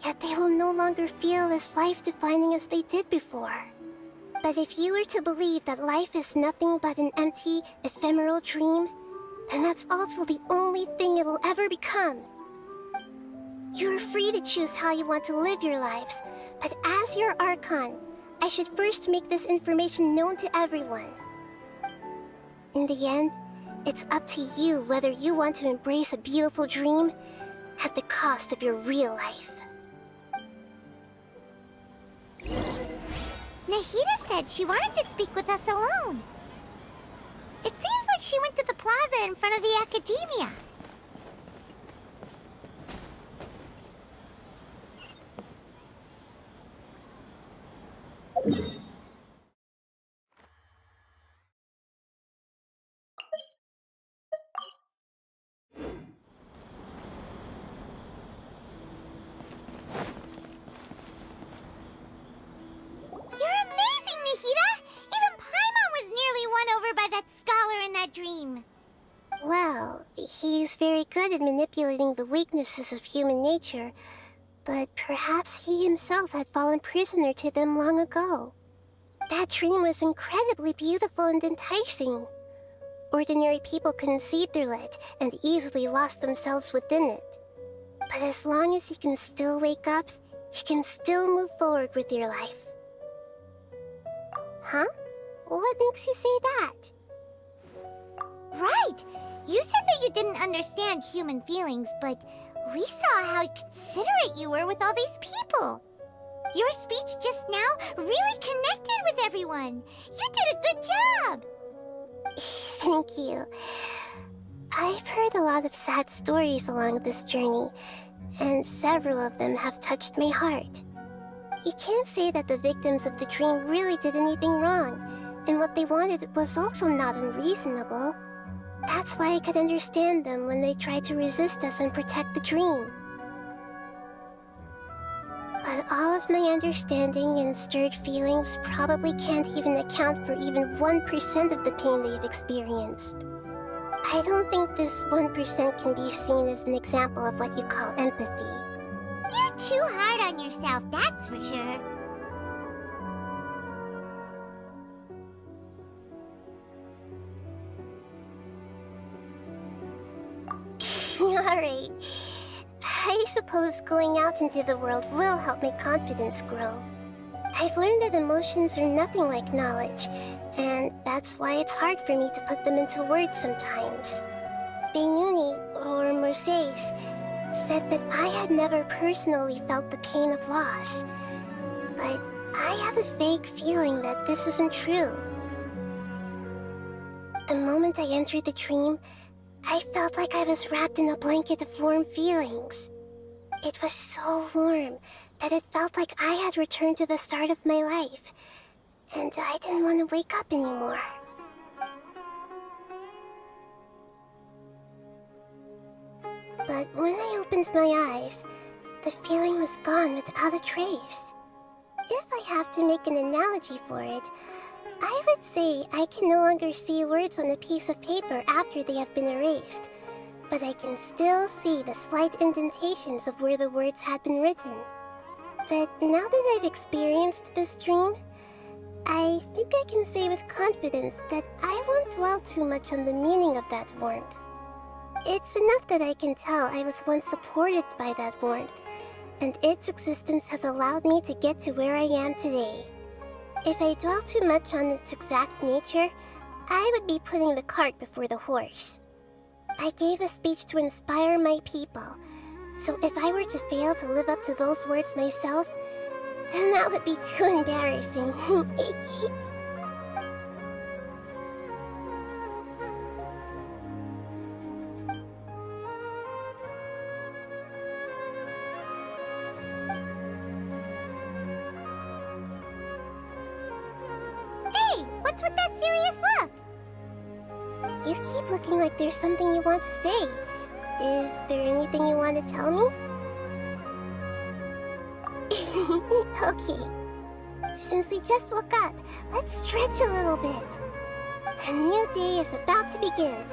yet they will no longer feel as life-defining as they did before. But if you were to believe that life is nothing but an empty, ephemeral dream, then that's also the only thing it'll ever become. You're free to choose how you want to live your lives, but as your Archon, I should first make this information known to everyone. In the end, it's up to you whether you want to embrace a beautiful dream at the cost of your real life. Nahida said she wanted to speak with us alone. It seems like she went to the plaza in front of the academia. You're amazing, Nahida! Even Paimon was nearly won over by that scholar in that dream. Well, he's very good at manipulating the weaknesses of human nature, but perhaps he himself had fallen prisoner to them long ago. That dream was incredibly beautiful and enticing. Ordinary people couldn't see through it and easily lost themselves within it. But as long as you can still wake up, you can still move forward with your life. Huh? What makes you say that? Right! You said that you didn't understand human feelings, but we saw how considerate you were with all these people. Your speech just now really connected with everyone. You did a good job! Thank you. I've heard a lot of sad stories along this journey, and several of them have touched my heart. You can't say that the victims of the dream really did anything wrong, and what they wanted was also not unreasonable. That's why I could understand them when they tried to resist us and protect the dream. But all of my understanding and stirred feelings probably can't even account for even 1% of the pain they've experienced. I don't think this 1% can be seen as an example of what you call empathy. You're too hard on yourself, that's for sure. Alright. I suppose going out into the world will help my confidence grow. I've learned that emotions are nothing like knowledge, and that's why it's hard for me to put them into words sometimes. Benuni, or Mercedes, said that I had never personally felt the pain of loss, but I have a vague feeling that this isn't true. The moment I entered the dream, I felt like I was wrapped in a blanket of warm feelings. It was so warm that it felt like I had returned to the start of my life, and I didn't want to wake up anymore. But when I opened my eyes, the feeling was gone without a trace. If I have to make an analogy for it, I would say I can no longer see words on a piece of paper after they have been erased, but I can still see the slight indentations of where the words had been written. But now that I've experienced this dream, I think I can say with confidence that I won't dwell too much on the meaning of that warmth. It's enough that I can tell I was once supported by that warmth, and its existence has allowed me to get to where I am today. If I dwell too much on its exact nature, I would be putting the cart before the horse. I gave a speech to inspire my people, so if I were to fail to live up to those words myself, then that would be too embarrassing. What's with that serious look? You keep looking like there's something you want to say. Is there anything you want to tell me? Okay. Since we just woke up, let's stretch a little bit. A new day is about to begin.